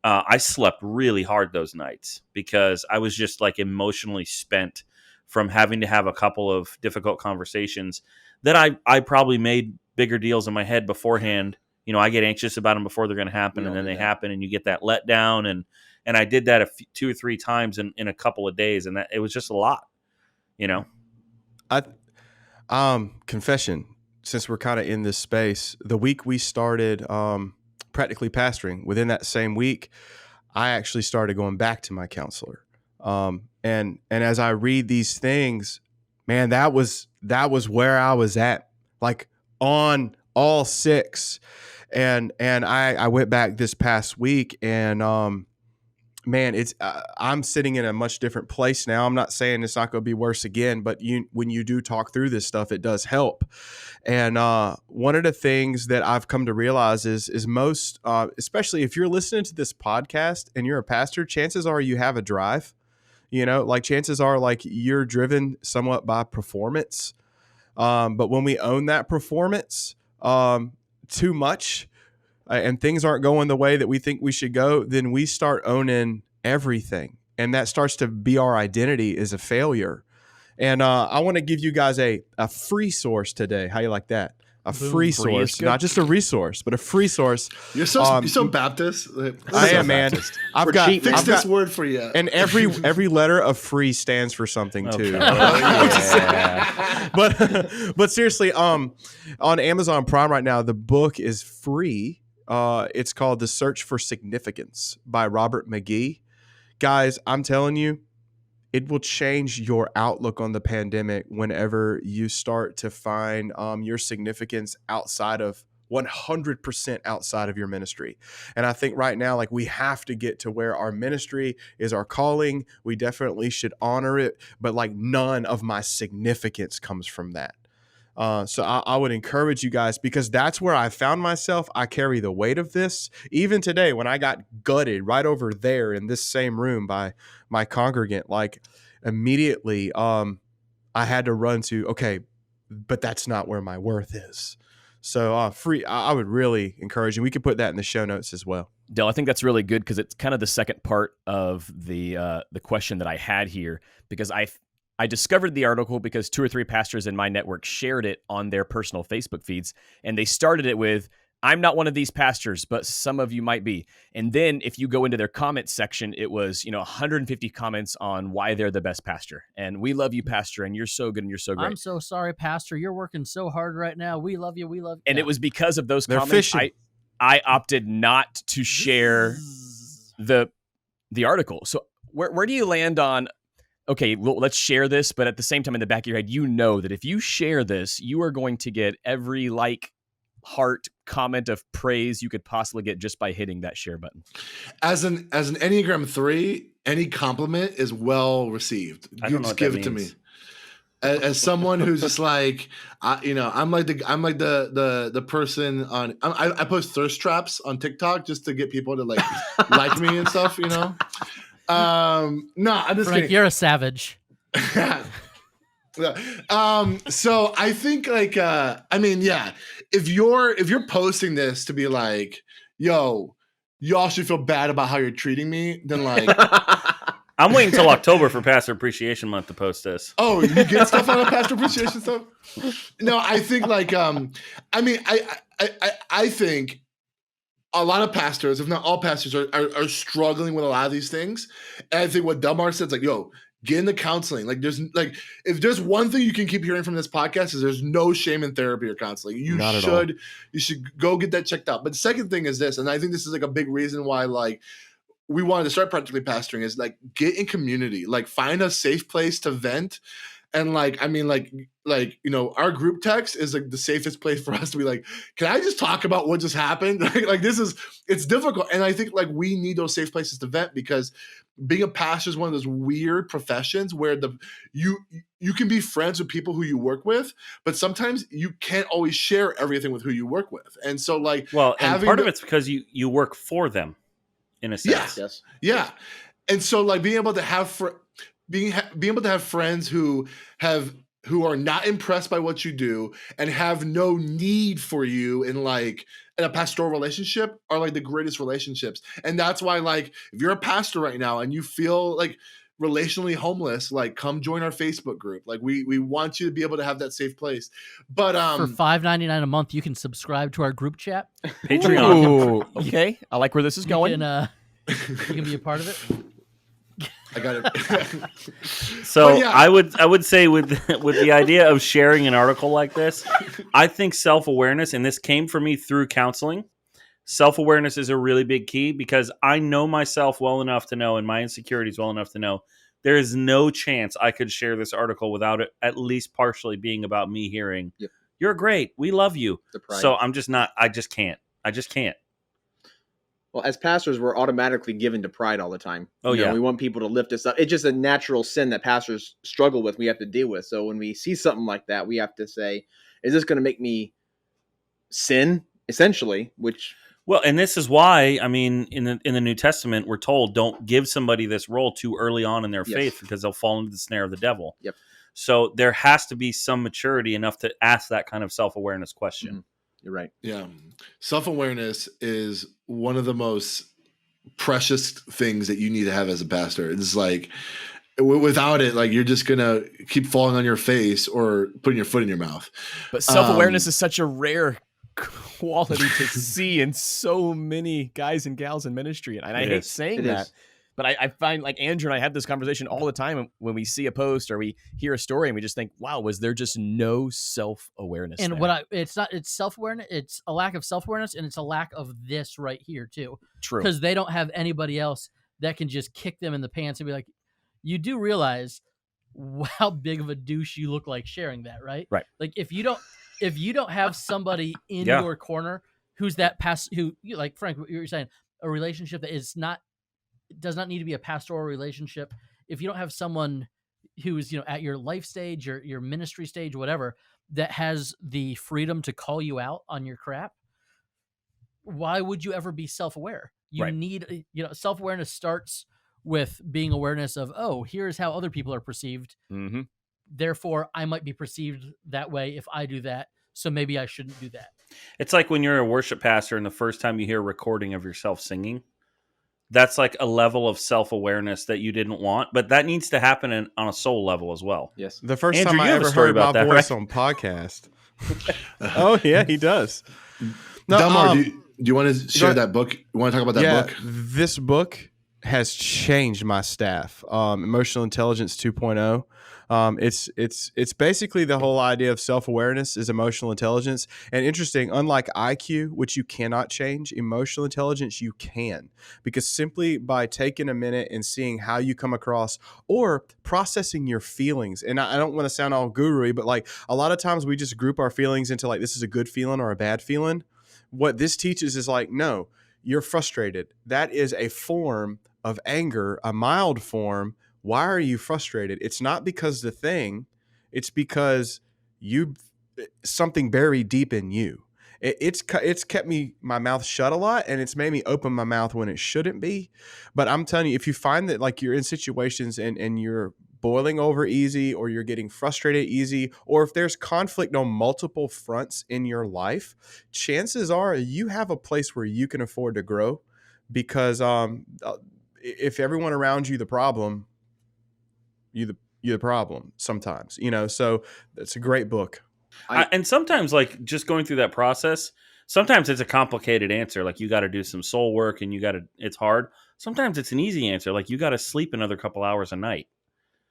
I slept really hard those nights because I was just like emotionally spent from having to have a couple of difficult conversations that I probably made bigger deals in my head beforehand. I get anxious about them before they're going to happen, and then they happen, and you get that letdown. And I did that 2 or 3 times in a couple of days, and that it was just a lot. Confession. Since we're kind of in this space, the week we started practically pastoring, within that same week, I actually started going back to my counselor. And as I read these things, man, that was where I was at, like on all 6. And I went back this past week, and man, it's I'm sitting in a much different place now. I'm not saying it's not going to be worse again, but when you do talk through this stuff, it does help. And one of the things that I've come to realize is most, especially if you're listening to this podcast and you're a pastor, chances are you have a drive. Like chances are like you're driven somewhat by performance. But when we own that performance too much, and things aren't going the way that we think we should go, then we start owning everything. And that starts to be our identity as a failure. And I want to give you guys a free source today. How you like that? a Boom. free Free is source, good. not just a resource, but a free source. You're so Baptist. I am, man. I've We're got, cheap, man. Fix I've this got, word for you. and every letter of free stands for something too. Okay. Yeah. But seriously, on Amazon Prime right now, the book is free. It's called The Search for Significance by Robert McGee. Guys, I'm telling you, it will change your outlook on the pandemic whenever you start to find your significance outside of 100% outside of your ministry. And I think right now, like, we have to get to where our ministry is our calling. We definitely should honor it, but like none of my significance comes from that. So I would encourage you guys, because that's where I found myself. I carry the weight of this. Even today, when I got gutted right over there in this same room by my congregant, like immediately I had to run to, okay, but that's not where my worth is. So free, I would really encourage you. We could put that in the show notes as well. Dale, I think that's really good because it's kind of the second part of the question that I had here, because I discovered the article because 2 or 3 pastors in my network shared it on their personal Facebook feeds, and they started it with, "I'm not one of these pastors, but some of you might be." And then if you go into their comments section, it was 150 comments on why they're the best pastor, and "We love you, pastor, and you're so good and you're so great." I'm so sorry, Pastor. You're working so hard right now. We love you. We love you. And it was because of those They're comments fishing. I opted not to share the article. So where do you land on, okay, well, let's share this, but at the same time, in the back of your head, you know that if you share this, you are going to get every heart, comment of praise you could possibly get just by hitting that share button. As an Enneagram 3, any compliment is well received. I You don't know just what give that it to me. means. As someone who's just like, I'm like the person on. I post thirst traps on TikTok just to get people to like me and stuff. No, I'm just Frank, kidding. you're a savage. So I think if you're posting this to be like, yo, y'all should feel bad about how you're treating me, then like, I'm waiting until October for Pastor Appreciation Month to post this. oh, you get stuff on a pastor appreciation stuff? No, I think I think a lot of pastors, if not all pastors, are struggling with a lot of these things. And I think what Delmar said is like, yo, get into counseling. Like, if there's one thing you can keep hearing from this podcast is there's no shame in therapy or counseling. You should go get that checked out. But the second thing is this, and I think this is like a big reason why we wanted to start Practically Pastoring, is like, get in community, like find a safe place to vent. And our group text is like the safest place for us to be like, can I just talk about what just happened? It's difficult. And I think we need those safe places to vent, because being a pastor is one of those weird professions where you can be friends with people who you work with, but sometimes you can't always share everything with who you work with. And so and part of it's because you work for them in a sense. Yes. Yeah. And so being able to have being able to have friends who are not impressed by what you do and have no need for you in a pastoral relationship are the greatest relationships. And that's why if you're a pastor right now and you feel relationally homeless, come join our Facebook group. We want you to be able to have that safe place. But for $5.99 a month, you can subscribe to our group chat. Patreon. Ooh, okay, I like where this is going. You can be a part of it. I got it. So yeah. I would say with the idea of sharing an article like this, I think self-awareness, and this came for me through counseling, self-awareness is a really big key, because I know myself well enough to know, and my insecurities well enough to know, there is no chance I could share this article without it at least partially being about me hearing, Yep. You're great, we love you. The pride. So I just can't. Well, as pastors, we're automatically given to pride all the time. Oh, yeah. We want people to lift us up. It's just a natural sin that pastors struggle with, we have to deal with. So when we see something like that, we have to say, is this going to make me sin, essentially? Well, and this is why, in the New Testament, we're told don't give somebody this role too early on in their faith, because they'll fall into the snare of the devil. Yep. So there has to be some maturity enough to ask that kind of self-awareness question. Mm-hmm. You're right. Yeah. Self-awareness is one of the most precious things that you need to have as a pastor. It's without it, like you're just gonna keep falling on your face or putting your foot in your mouth. But self-awareness is such a rare quality to see in so many guys and gals in ministry. And I hate saying that, but I find like Andrew and I have this conversation all the time when we see a post or we hear a story and we just think, wow, was there just no self-awareness? And there? it's self-awareness. It's a lack of self-awareness, and it's a lack of this right here too. True. Because they don't have anybody else that can just kick them in the pants and be like, you do realize how big of a douche you look like sharing that, right? Right. Like if you don't have somebody in your corner who's that like Frank, what you were saying, a relationship that does not need to be a pastoral relationship. If you don't have someone who is, at your life stage, your ministry stage, whatever, that has the freedom to call you out on your crap, why would you ever be self-aware? You need, self-awareness starts with being awareness of, oh, here's how other people are perceived. Mm-hmm. Therefore, I might be perceived that way if I do that. So maybe I shouldn't do that. It's like when you're a worship pastor and the first time you hear a recording of yourself singing, that's like a level of self-awareness that you didn't want, but that needs to happen on a soul level as well. Yes. The first Andrew, time I you have a ever story heard my about that, voice right? on podcast. Oh yeah, he does. No, Delmar, do you want to share that book? You want to talk about that book? This book has changed my staff. Emotional Intelligence 2.0. It's basically the whole idea of self-awareness is emotional intelligence. And interesting, unlike IQ, which you cannot change, emotional intelligence you can. Because simply by taking a minute and seeing how you come across or processing your feelings. And I don't want to sound all guru-y, but like a lot of times we just group our feelings into like this is a good feeling or a bad feeling. What this teaches is like, no, you're frustrated. That is a form of anger, a mild form. Why are you frustrated? It's not because the thing, it's because something buried deep in you. It's kept my mouth shut a lot, and it's made me open my mouth when it shouldn't be. But I'm telling you, if you find that like you're in situations and you're boiling over easy, or you're getting frustrated easy, or if there's conflict on multiple fronts in your life, chances are you have a place where you can afford to grow, because if everyone around you the problem, you're the problem sometimes, so it's a great book. And sometimes like just going through that process, sometimes it's a complicated answer. Like you got to do some soul work and it's hard. Sometimes it's an easy answer. Like you got to sleep another couple hours a night.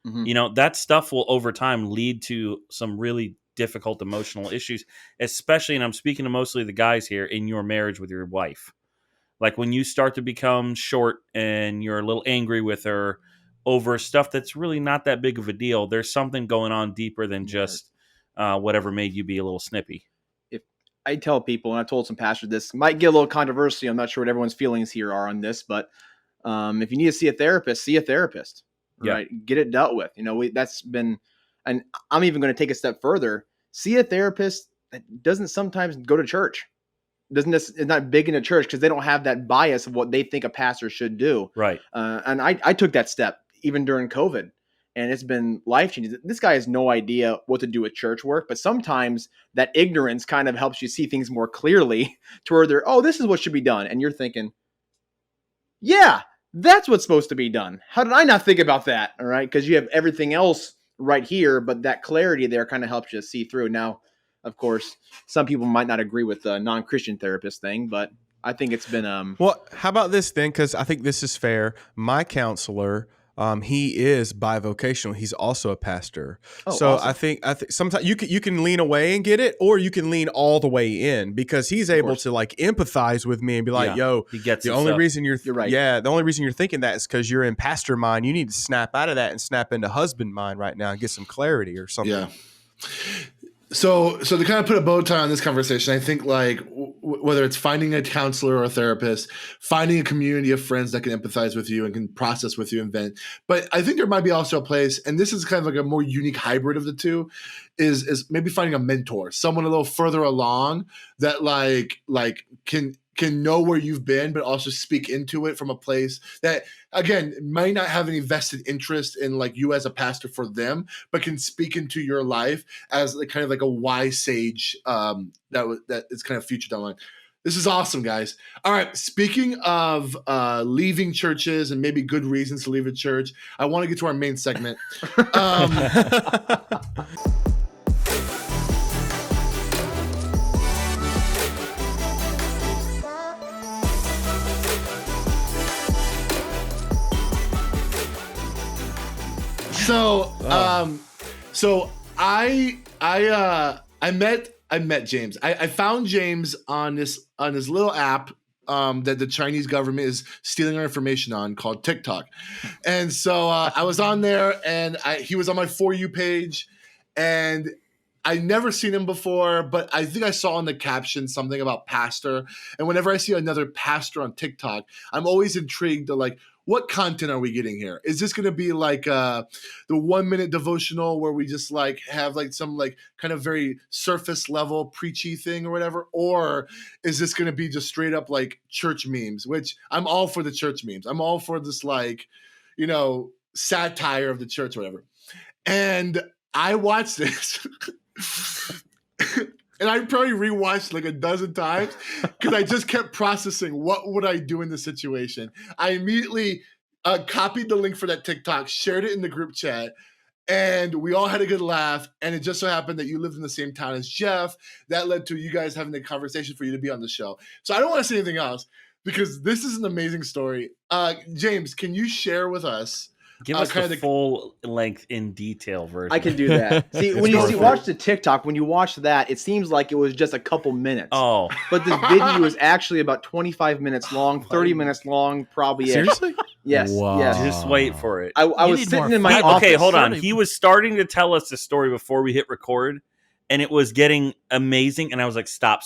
Mm-hmm. That stuff will over time lead to some really difficult emotional issues, especially, and I'm speaking to mostly the guys here, in your marriage with your wife. Like when you start to become short and you're a little angry with her over stuff that's really not that big of a deal, there's something going on deeper than just whatever made you be a little snippy. If I tell people, and I told some pastors this, might get a little controversial. I'm not sure what everyone's feelings here are on this, but if you need to see a therapist. Right. Get it dealt with. That's been, and I'm even going to take a step further. See a therapist that doesn't sometimes go to church. Is not big into church because they don't have that bias of what they think a pastor should do. Right. And I took that step even during COVID, and it's been life-changing. This guy has no idea what to do with church work, but sometimes that ignorance kind of helps you see things more clearly to where this is what should be done. And you're thinking, yeah, that's what's supposed to be done. How did I not think about that? All right. Because you have everything else right here, but that clarity there kind of helps you see through. Now, of course, some people might not agree with the non-Christian therapist thing, but I think it's been Well, how about this then? Because I think this is fair. My counselor, he is bivocational. He's also a pastor. Oh, so awesome. I think sometimes you can lean away and get it, or you can lean all the way in, because he's able to like empathize with me and be like, "Yo, he gets the it only stuff. reason you're right. Yeah, the only reason you're thinking that is because you're in pastor mind. You need to snap out of that and snap into husband mind right now and get some clarity or something." Yeah. So to kind of put a bow tie on this conversation, I think like whether it's finding a counselor or a therapist, finding a community of friends that can empathize with you and can process with you and vent. But I think there might be also a place, and this is kind of like a more unique hybrid of the two, is maybe finding a mentor, someone a little further along that like can know where you've been, but also speak into it from a place that, again, might not have any vested interest in like you as a pastor for them, but can speak into your life as like kind of like a wise sage that is kind of future down the line. This is awesome, guys. All right. Speaking of leaving churches and maybe good reasons to leave a church, I want to get to our main segment. So I met James. I found James on this little app that the Chinese government is stealing our information on called TikTok. And so I was on there, and he was on my For You page, and I never seen him before, but I think I saw in the caption something about pastor. And whenever I see another pastor on TikTok, I'm always intrigued to like, what content are we getting here? Is this going to be like the 1 minute devotional where we just like have like some like kind of very surface level preachy thing or whatever? Or is this going to be just straight up like church memes, which I'm all for the church memes. I'm all for this like, you know, satire of the church or whatever. And I watched this and I probably rewatched like a dozen times because I just kept processing what would I do in this situation. I immediately copied the link for that TikTok, shared it in the group chat, and we all had a good laugh. And it just so happened that you lived in the same town as Jeff. That led to you guys having a conversation for you to be on the show. So I don't want to say anything else because this is an amazing story. James, can you share with us? Give us the full length in detail version. I can do that. See, when you watch the TikTok, when you watch that, it seems like it was just a couple minutes. Oh. But this video is actually about 25 minutes long, 30 minutes long, probably. Seriously? Yes. Wow. Yes. Just wait for it. I was sitting in my office. Okay, hold on. He was starting to tell us the story before we hit record, and it was getting amazing. And I was like, stop.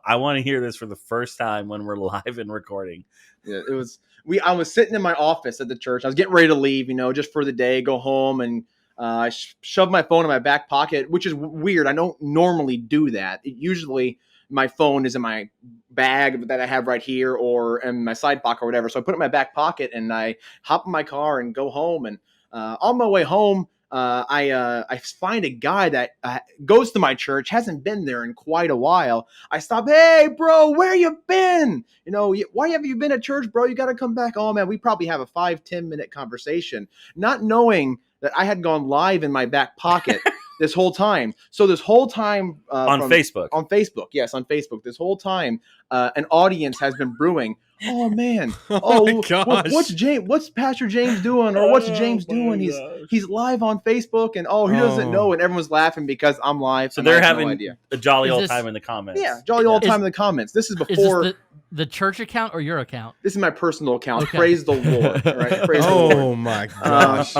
I want to hear this for the first time when we're live and recording. Yeah, it was. I was sitting in my office at the church. I was getting ready to leave, just for the day, go home, and I shoved my phone in my back pocket, which is weird. I don't normally do that. Usually my phone is in my bag that I have right here or in my side pocket or whatever. So I put it in my back pocket and I hop in my car and go home. And on my way home, I find a guy that goes to my church, hasn't been there in quite a while. I stop, hey, bro, where you been? Why have you been at church, bro? You got to come back. Oh, man, we probably have a 5-10 minute conversation, not knowing that I had gone live in my back pocket this whole time. So this whole time on Facebook. On Facebook, yes, on Facebook. This whole time, an audience has been brewing. Oh man! Oh, what's Pastor James doing? Or what's James doing? He's live on Facebook, and he doesn't know, and everyone's laughing because I'm live. So they're having a jolly old time in the comments. Yeah, jolly old time in the comments. This is before. Is this the church account or your account? This is my personal account. Okay. Praise the Lord! Right? Praise the Lord. Oh my gosh!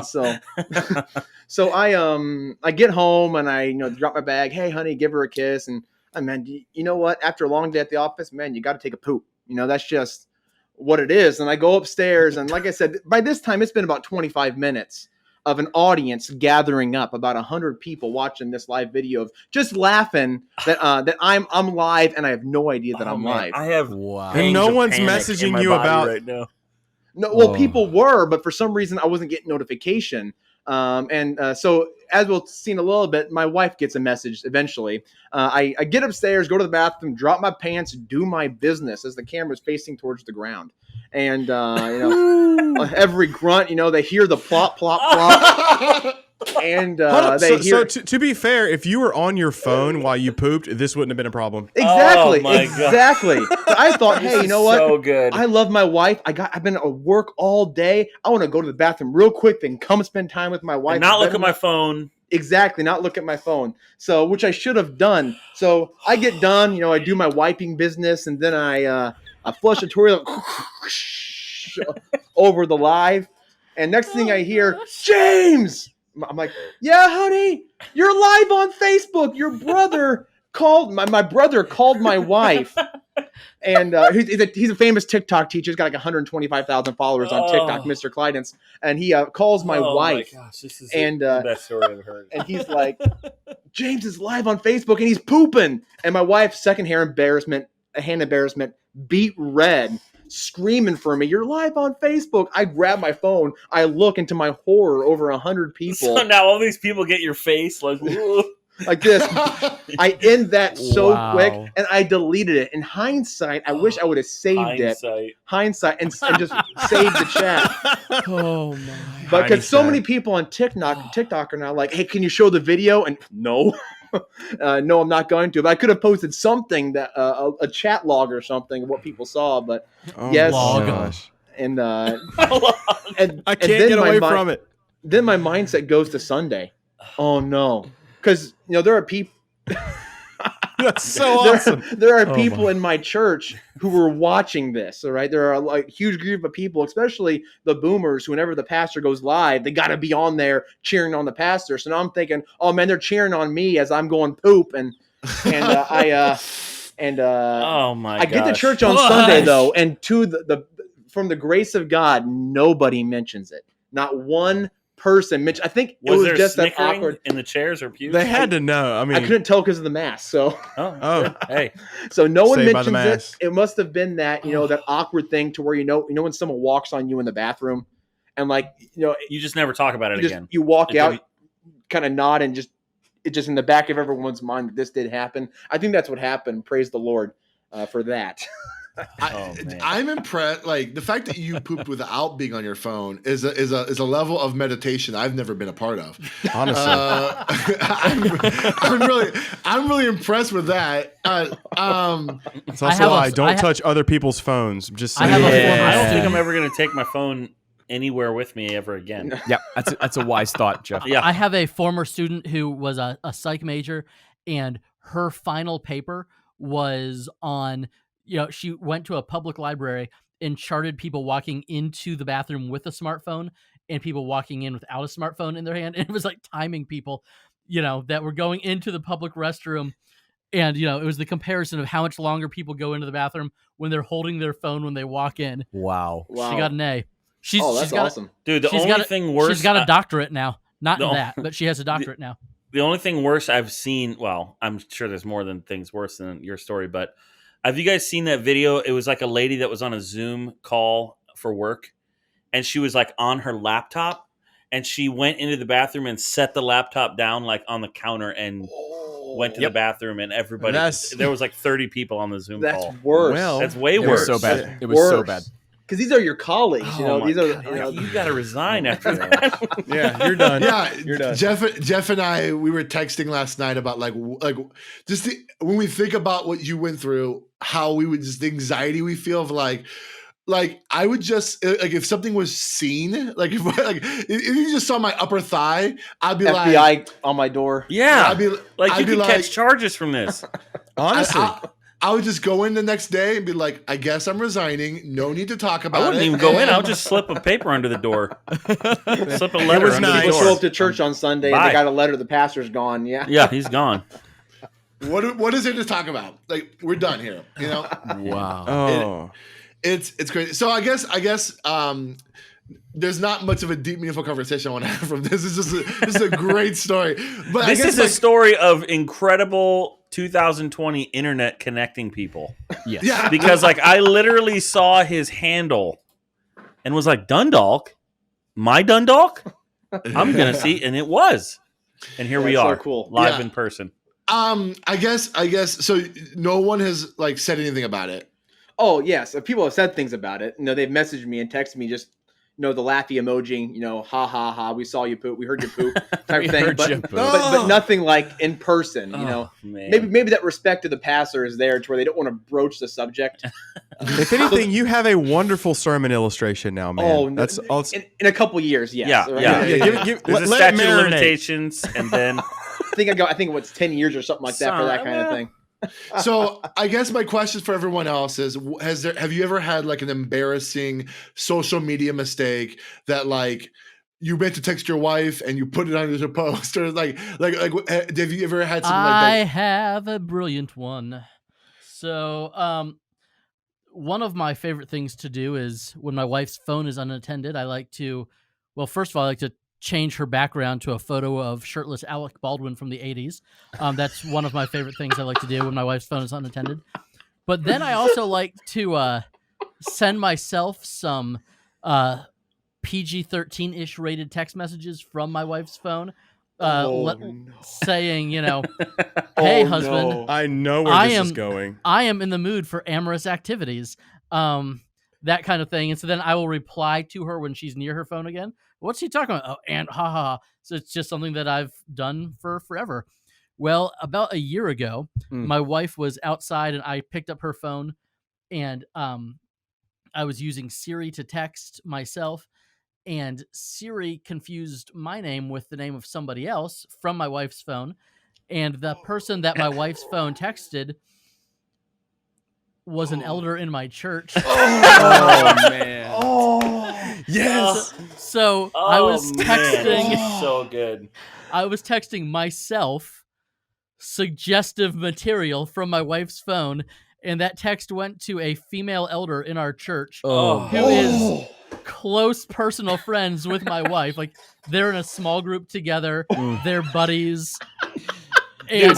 So I get home and I drop my bag. Hey, honey, give her a kiss, and man, you know what? After a long day at the office, man, you got to take a poop. That's just what it is. And I go upstairs, and like I said, by this time it's been about 25 minutes of an audience gathering up, about 100 people watching this live video of just laughing that I'm live and I have no idea that I'm live. I have and no one's messaging you about right now. No, well, people were, but for some reason I wasn't getting notification. So as we'll see in a little bit, my wife gets a message eventually. I get upstairs, go to the bathroom, drop my pants, do my business as the camera's facing towards the ground. And, every grunt, they hear the plop, plop, plop. And they hear. So to be fair, if you were on your phone while you pooped, this wouldn't have been a problem. Exactly. Oh my exactly. But I thought, hey, you know what? So good. I love my wife. I've been at work all day. I want to go to the bathroom real quick, then come spend time with my wife. And not look at my phone. Exactly. Not look at my phone. So, which I should have done. So I get done, I do my wiping business, and then I flush the toilet over the live. And next thing I hear, James! I'm like, yeah, honey, you're live on Facebook. Your brother called my brother called my wife, and he's a famous TikTok teacher. He's got like 125,000 followers on TikTok, Mr. Clidence, and he calls my wife. My gosh, this is the best story I've heard. And he's like, James is live on Facebook and he's pooping, and my wife's hand embarrassment, beat red. Screaming for me, you're live on Facebook. I grab my phone. I look into my horror, over 100 people. So now all these people get your face, like, like this. I end that so Wow. quick, and I deleted it. In hindsight, I wish I would have saved it. Hindsight, and just saved the chat. Oh my. But because so Hindsight. many people on TikTok are now like, "Hey, can you show the video?" And no, no, I'm not going to. But I could have posted something that a chat log or something of what people saw. But Oh yes, my gosh. and I and can't then get my away mi- from it. Then my mindset goes to Sunday. Oh no, because there are people. That's so awesome. There are Oh, people my. in my church who were watching this. All right, there are like huge group of people, especially the boomers. Who, whenever the pastor goes live, they got to be on there cheering on the pastor. So now I'm thinking, oh man, they're cheering on me as I'm going poop, and Oh my! I get to gosh. church on Sunday though, and to the from the grace of God, nobody mentions it. Not one person mentioned. I think it was there just that snickering awkward. in the chairs or pews? They had to know. I mean, I couldn't tell because of the mask. So. Oh, hey, So no one Saved by the mentions it. mask. It must have been that that awkward thing to where when someone walks on you in the bathroom, and like you just never talk about it again. you walk It out, didn't- kind of nod, and just in the back of everyone's mind that this did happen. I think that's what happened. Praise the Lord for that. Oh, man. I'm impressed. Like the fact that you pooped without being on your phone is a level of meditation I've never been a part of. honestly. I'm really impressed with that. That's I also have why a- don't I ha- touch other people's phones. Just I have a saying. former I don't think student- I'm ever going to take my phone anywhere with me ever again. Yeah, that's a wise thought, Jeff. Yeah. I have a former student who was a psych major, and her final paper was on, she went to a public library and charted people walking into the bathroom with a smartphone and people walking in without a smartphone in their hand. And it was like timing people, that were going into the public restroom. And, it was the comparison of how much longer people go into the bathroom when they're holding their phone when they walk in. Wow. Wow. She got an A. She's That's got awesome. Dude, the she's only got a- thing worse. She's got a doctorate now. Not in the- that, but she has a doctorate now. The only thing worse I've seen, well, I'm sure there's more than things worse than your story, but have you guys seen that video? It was like a lady that was on a Zoom call for work, and she was like on her laptop, and she went into the bathroom and set the laptop down like on the counter and went to the bathroom, and everybody, there was like 30 people on the Zoom That's call. worse. Well, That's way It worse. was so bad. It was so bad. Because these are your colleagues. Oh my These are. God, you got to resign after that. Yeah, you're done. Yeah, You're done. Jeff and I, we were texting last night about like just when we think about what you went through, how we would just the anxiety we feel of like I would just like if something was seen, like if you just saw my upper thigh, I'd be FBI like, on my door. Yeah, I'd be like I'd you be could like- catch charges from this. Honestly, I would just go in the next day and be like, I guess I'm resigning. No need to talk about I it. wouldn't even go in. And- I would just slip a paper under the door. Slip a letter was under nice. the People door. show up to church on Sunday and Bye. they got a letter. The pastor's gone. Yeah. Yeah, he's gone. What is there to talk about? Like we're done here. Wow. oh, It's crazy. So I guess there's not much of a deep, meaningful conversation I want to have from this. This is a great story. But This I guess is a story of incredible 2020 internet connecting people. Yes. yeah, Because like I literally saw his handle and was like, Dundalk? My Dundalk? I'm gonna see, and it was. And here we That's so are, cool. live Yeah. in person. I guess so. No one has like said anything about it. Oh yes, people have said things about it. They've messaged me and texted me just the laughy emoji. Ha ha ha. We saw you poop. We heard you poop. Type We thing. heard But, you poop. but nothing like in person. Oh, man. Maybe that respect to the pastor is there to where they don't want to broach the subject. if anything, you have a wonderful sermon illustration now, man. Oh, That's all. In a couple years, yes. Yeah, Right? yeah. There's a let it statute of marinate. limitations, and then I think what's 10 years or something like that for that kind of thing. So I guess my question for everyone else is: have you ever had like an embarrassing social media mistake that like you meant to text your wife and you put it on your post, or like have you ever had something I like that? have a brilliant one. So, one of my favorite things to do is when my wife's phone is unattended, I like to, first of all, I like to change her background to a photo of shirtless Alec Baldwin from the 80s. That's one of my favorite things I like to do when my wife's phone is unattended. But then I also like to send myself some PG-13-ish rated text messages from my wife's phone. saying, hey, husband, No. I know where this is going. I am in the mood for amorous activities. That kind of thing. And so then I will reply to her when she's near her phone again. What's he talking about? Oh, and haha. So it's just something that I've done for forever. Well, about a year ago, my wife was outside and I picked up her phone and I was using Siri to text myself, and Siri confused my name with the name of somebody else from my wife's phone. And the person that my wife's phone texted was an elder in my church. Oh man. Oh, yes. So I was texting. So good. I was texting myself suggestive material from my wife's phone, and that text went to a female elder in our church who is close personal friends with my wife. Like, they're in a small group together. They're buddies. Dude,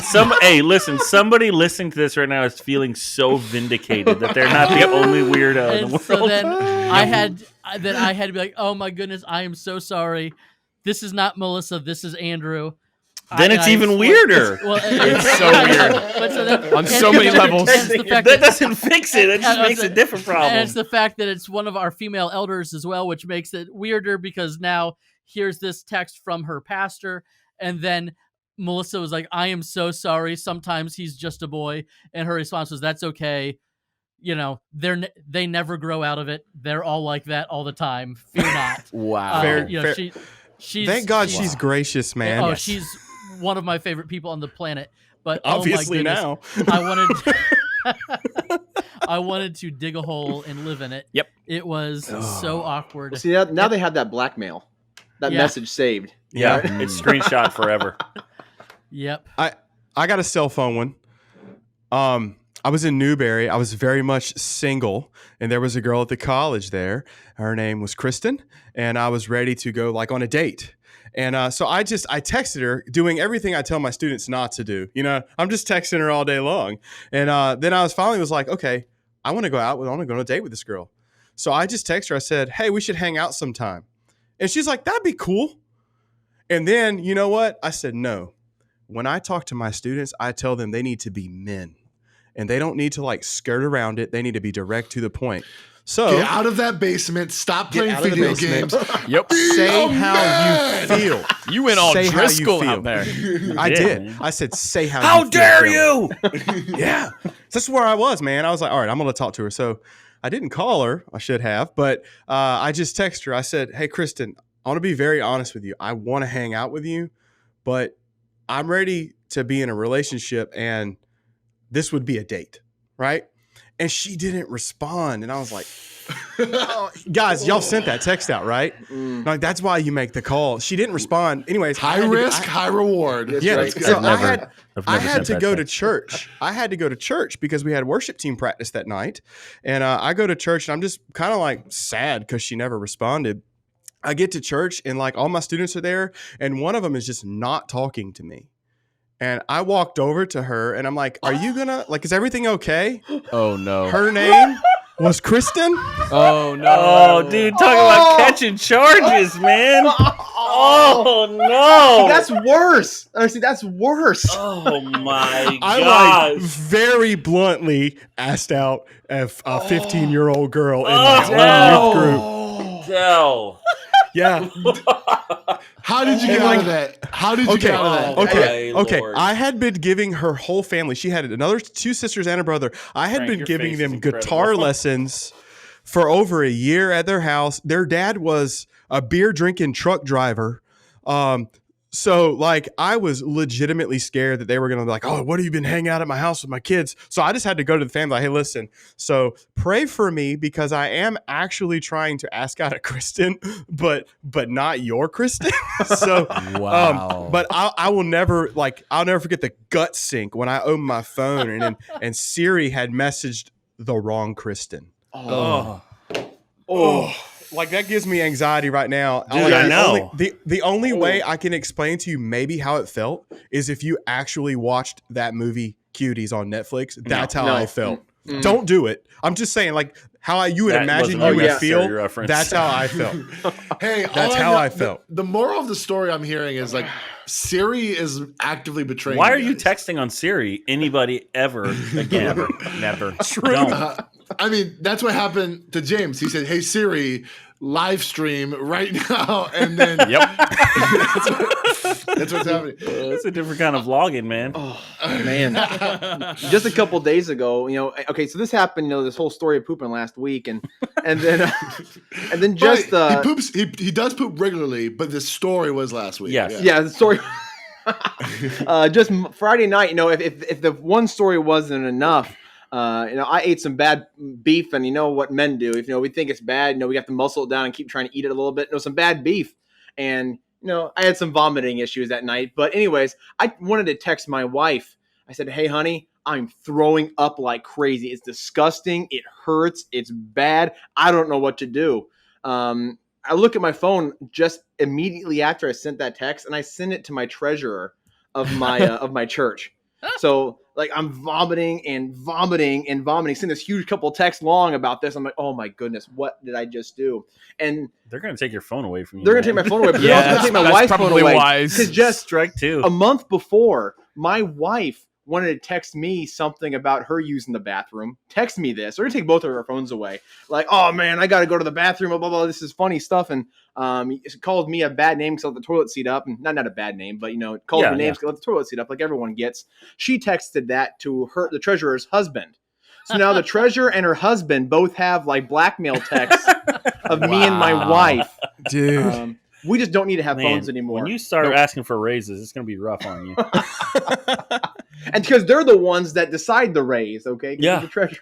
listen, somebody listening to this right now is feeling so vindicated that they're not the only weirdo in the world. So then I had to be like, oh my goodness, I am so sorry. This is not Melissa. This is Andrew. Then it's even weirder. It's so weird. But so then, On so many levels. That doesn't fix it. It just makes a different problem. And it's the fact that it's one of our female elders as well, which makes it weirder because now here's this text from her pastor, and then Melissa was like, I am so sorry. Sometimes he's just a boy. And her response was, that's okay. They never grow out of it. They're all like that all the time. Fear not. Wow. Fair. She's Thank God she's gracious, man. Oh, she's one of my favorite people on the planet. But obviously oh my goodness, now. I wanted to dig a hole and live in it. Yep. It was so awkward. See, now they have that blackmail. That message saved. Yeah, it's screenshot forever. Yep. I got a cell phone one. I was in Newberry. I was very much single, and there was a girl at the college there. Her name was Kristen, and I was ready to go on a date. And so I texted her, doing everything I tell my students not to do. I'm just texting her all day long. And then I was like, okay, I want to go out. I want to go on a date with this girl. So I just texted her. I said, hey, we should hang out sometime. And she's like, that'd be cool. And then, you know what? I said, no. When I talk to my students, I tell them they need to be men. And they don't need to skirt around it. They need to be direct to the point. So get out of that basement. Stop playing video games. Yep. Say how you feel. You went all Driscoll out there. I did. Man. I said, say how you feel. How dare you? Yeah. That's where I was, man. I was like, all right, I'm going to talk to her. So I didn't call her. I should have. But I just texted her. I said, hey, Kristen, I want to be very honest with you. I want to hang out with you, but I'm ready to be in a relationship, and this would be a date, right? And she didn't respond. And I was like, oh, guys, y'all sent that text out, right? That's why you make the call. She didn't respond. Anyways, high risk, high reward. That's yeah. right. So I had to go to to church. I had to go to church because we had worship team practice that night. And I go to church, and I'm just kind of sad because she never responded. I get to church, and all my students are there, and one of them is just not talking to me. And I walked over to her, and I'm like, are you gonna, is everything okay? Oh, no. Her name was Kristen. Oh, no. Oh, dude, talk about catching charges, man. Oh, no. That's worse. See, that's worse. Oh, my I God. very bluntly asked out a 15-year-old girl in Oh, my own youth group. Dell. Yeah. How did you get out of that? How did you get out of that? Okay. Lord. I had been giving her whole family. She had another 2 sisters and a brother. I had Frank, been your giving face them is guitar incredible. lessons for over a year at their house. Their dad was a beer drinking truck driver. So I was legitimately scared that they were going to be like, oh, what have you been hanging out at my house with my kids? So I just had to go to the family. Hey, listen, so pray for me because I am actually trying to ask out a Kristen, but not your Kristen. So, Wow. but I will never I'll never forget the gut sink when I opened my phone and Siri had messaged the wrong Kristen. Oh. That gives me anxiety right now. Dude, I know. The only way I can explain to you maybe how it felt is if you actually watched that movie Cuties on Netflix. That's how I felt. Don't do it. I'm just saying, how you would That imagine wasn't you a would necessary feel. reference. That's how I felt. Hey, That's how I felt. The moral of the story I'm hearing is Siri is actively betraying. Why are you you guys. texting on Siri? Anybody ever again? Never. Don't. I mean, that's what happened to James. He said, "Hey Siri, live stream right now," and then that's what's happening. It's a different kind of vlogging, man. Oh man! Just a couple days ago, okay, so this happened. This whole story of pooping last week, and then just he poops. He does poop regularly, but the story was last week. Yes. yeah, the story. Just Friday night, if the one story wasn't enough, I ate some bad beef, and you know what men do. If we think it's bad, we have to muscle it down and keep trying to eat it a little bit. Some bad beef, and I had some vomiting issues that night. But anyways, I wanted to text my wife. I said, "Hey, honey, I'm throwing up like crazy. It's disgusting. It hurts. It's bad. I don't know what to do." I look at my phone just immediately after I sent that text, and I sent it to my treasurer of my of my church. So I'm vomiting and vomiting and vomiting. Send this huge couple texts long about this. I'm like, oh my goodness, what did I just do? And They're gonna take your phone away from you. they're gonna take my phone away, but they're also gonna take my that's wife's phone probably away. wise. Because just strike two. a month before, my wife wanted to text me something about her using the bathroom. Text me this. We're gonna take both of our phones away. Like, oh man, I gotta go to the bathroom. Blah blah blah. This is funny stuff. And it called me a bad name because I let the toilet seat up. And not a bad name, but it called me names because I let the toilet seat up, like everyone gets. She texted that to the treasurer's husband. So now the treasurer and her husband both have blackmail texts of me and my wife. Dude. We just don't need to have Man, phones anymore. When you start asking for raises, it's gonna be rough on you. And because they're the ones that decide the raise, okay? Yeah. The treasurer.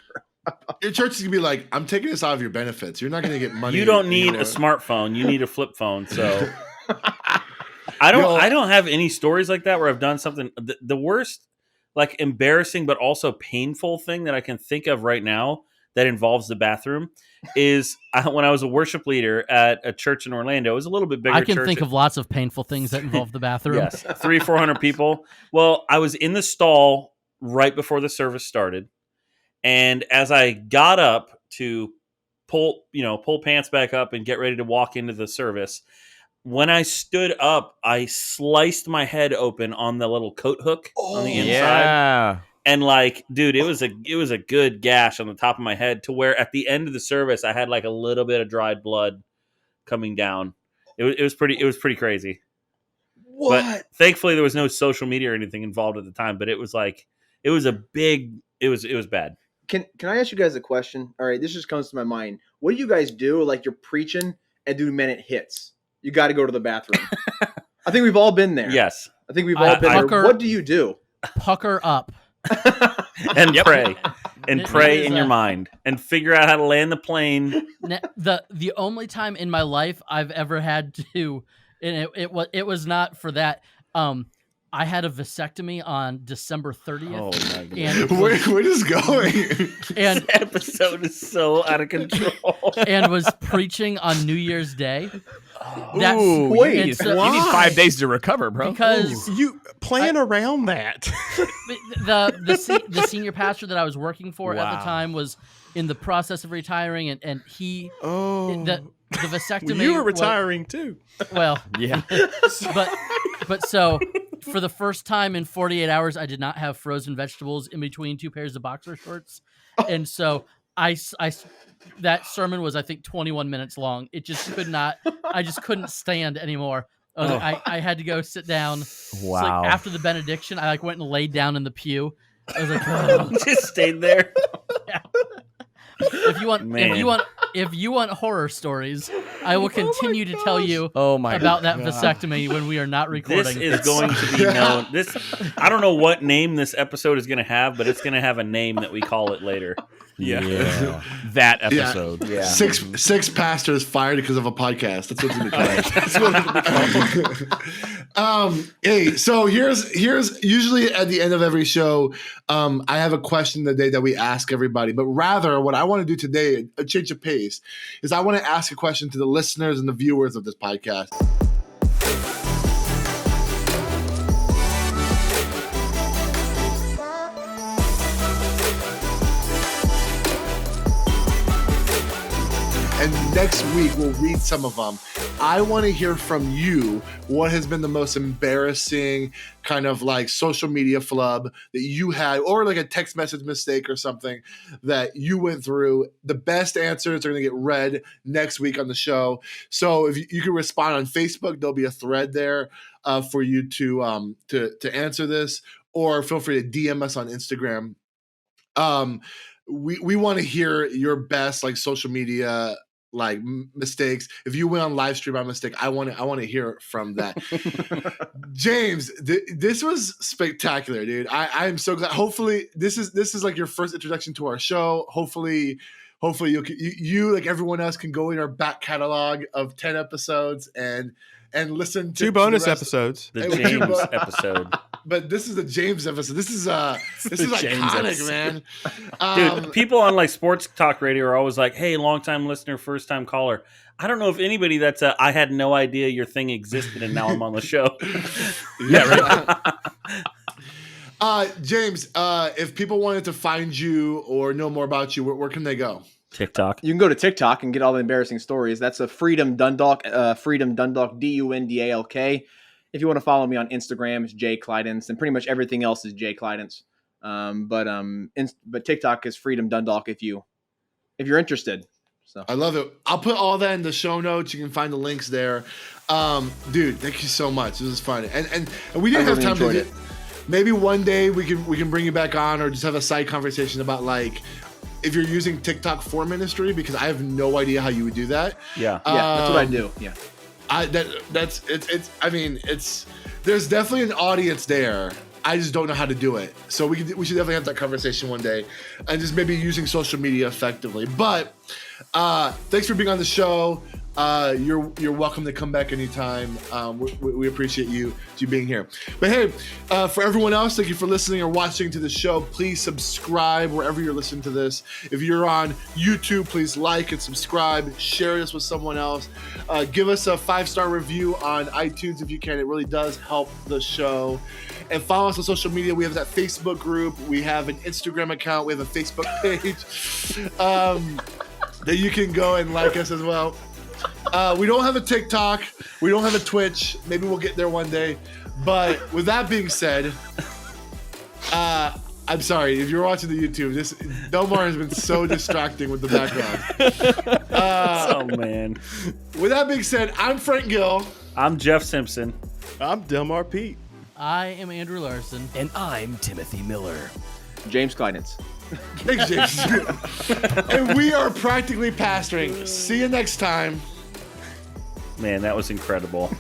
Your church is gonna be like, "I'm taking this out of your benefits. You're not gonna get money. You don't need anymore." a smartphone. You need a flip phone. So I don't have any stories like that where I've done something. The worst, embarrassing but also painful thing that I can think of right now that involves the bathroom is when I was a worship leader at a church in Orlando. It was a little bit bigger. I can church. think of lots of painful things that involve the bathroom. Yes, 300-400 people. Well, I was in the stall right before the service started, and as I got up to pull pants back up and get ready to walk into the service, when I stood up, I sliced my head open on the little coat hook on the inside. Yeah. And dude, it was a good gash on the top of my head to where at the end of the service I had a little bit of dried blood coming down. It was pretty crazy. What? But thankfully there was no social media or anything involved at the time. But it was bad. Can I ask you guys a question? All right, this just comes to my mind. What do you guys do? You're preaching and do minute hits. You got to go to the bathroom. I think we've all been there. Yes. I think we've all been there. What do you do? Pucker up. And pray. And It pray is in your mind and figure out how to land the plane. The only time in my life I've ever had to, and it was not for that. I had a vasectomy on December 30th. Oh my god! And Where is going? and This episode is so out of control. and was preaching on New Year's Day. Ooh, wait, you so- need 5 days to recover, bro. Because You plan around that. the senior pastor that I was working for at Wow. the time was in the process of retiring, and he the vasectomy. You were was- retiring too. well, yeah. but so for the first time in 48 hours, I did not have frozen vegetables in between two pairs of boxer shorts, and so that sermon was, I think, 21 minutes long. It just could not. I just couldn't stand anymore. I had to go sit down. Wow. So, after the benediction, I went and laid down in the pew. I was like, oh. Just stayed there. if you want horror stories, I will continue to tell you Oh my about that God. vasectomy when we are not recording. This is going to be known. I don't know what name this episode is going to have, but it's going to have a name that we call it later. Yeah. That episode. Yeah. Six pastors fired because of a podcast. That's what's in the call. Hey, so here's usually at the end of every show, I have a question today that we ask everybody. But rather, what I want to do today, a change of pace, is I want to ask a question to the listeners and the viewers of this podcast. and next week we'll read some of them. I want to hear from you what has been the most embarrassing kind of like social media flub that you had, or like a text message mistake or something that you went through. The best answers are going to get read next week on the show. So if you can respond on Facebook, there'll be a thread there for you to answer this, or feel free to DM us on Instagram. We want to hear your best like social media like mistakes. If you went on live stream by mistake, I want to hear from that. James, this was spectacular, dude. I'm so glad. Hopefully this is like your first introduction to our show. Hopefully you like everyone else can go in our back catalog of 10 episodes and listen to 2 bonus episodes. The James episode. But this is the James episode. This is iconic, man. Dude, people on like sports talk radio are always like, "Hey, long-time listener, first-time caller." I don't know if anybody that's I had no idea your thing existed and now I'm on the show. Yeah, right. James, if people wanted to find you or know more about you, where can they go? TikTok. You can go to TikTok and get all the embarrassing stories. That's a Freedom Dundalk, Freedom Dundalk, Dundalk. If you want to follow me on Instagram, it's J Clidence, and pretty much everything else is J Clidence. But TikTok is Freedom Dundalk if you're interested. So I love it. I'll put all that in the show notes. You can find the links there. Dude, thank you so much. This was fun, and we didn't have time to do. Maybe one day we can bring you back on, or just have a side conversation about like if you're using TikTok for ministry, because I have no idea how you would do that. Yeah, that's what I do. Yeah. There's definitely an audience there. I just don't know how to do it. So we should definitely have that conversation one day, and just maybe using social media effectively. But thanks for being on the show. You're welcome to come back anytime. We appreciate you being here. But hey, for everyone else, thank you for listening or watching to the show. Please subscribe wherever you're listening to this. If you're on YouTube, please like and subscribe. Share this with someone else. Give us a 5-star review on iTunes if you can. It really does help the show. And follow us on social media. We have that Facebook group. We have an Instagram account. We have a Facebook page that you can go and like us as well. We don't have a TikTok. We don't have a Twitch. Maybe we'll get there one day. But with that being said, I'm sorry. If you're watching the YouTube, this Delmar has been so distracting with the background. Oh, man. With that being said, I'm Frank Gill. I'm Jeff Simpson. I'm Delmar Pete. I am Andrew Larson. And I'm Timothy Miller. James Clidence. Thanks, James. And we are practically pastoring. See you next time. Man, that was incredible.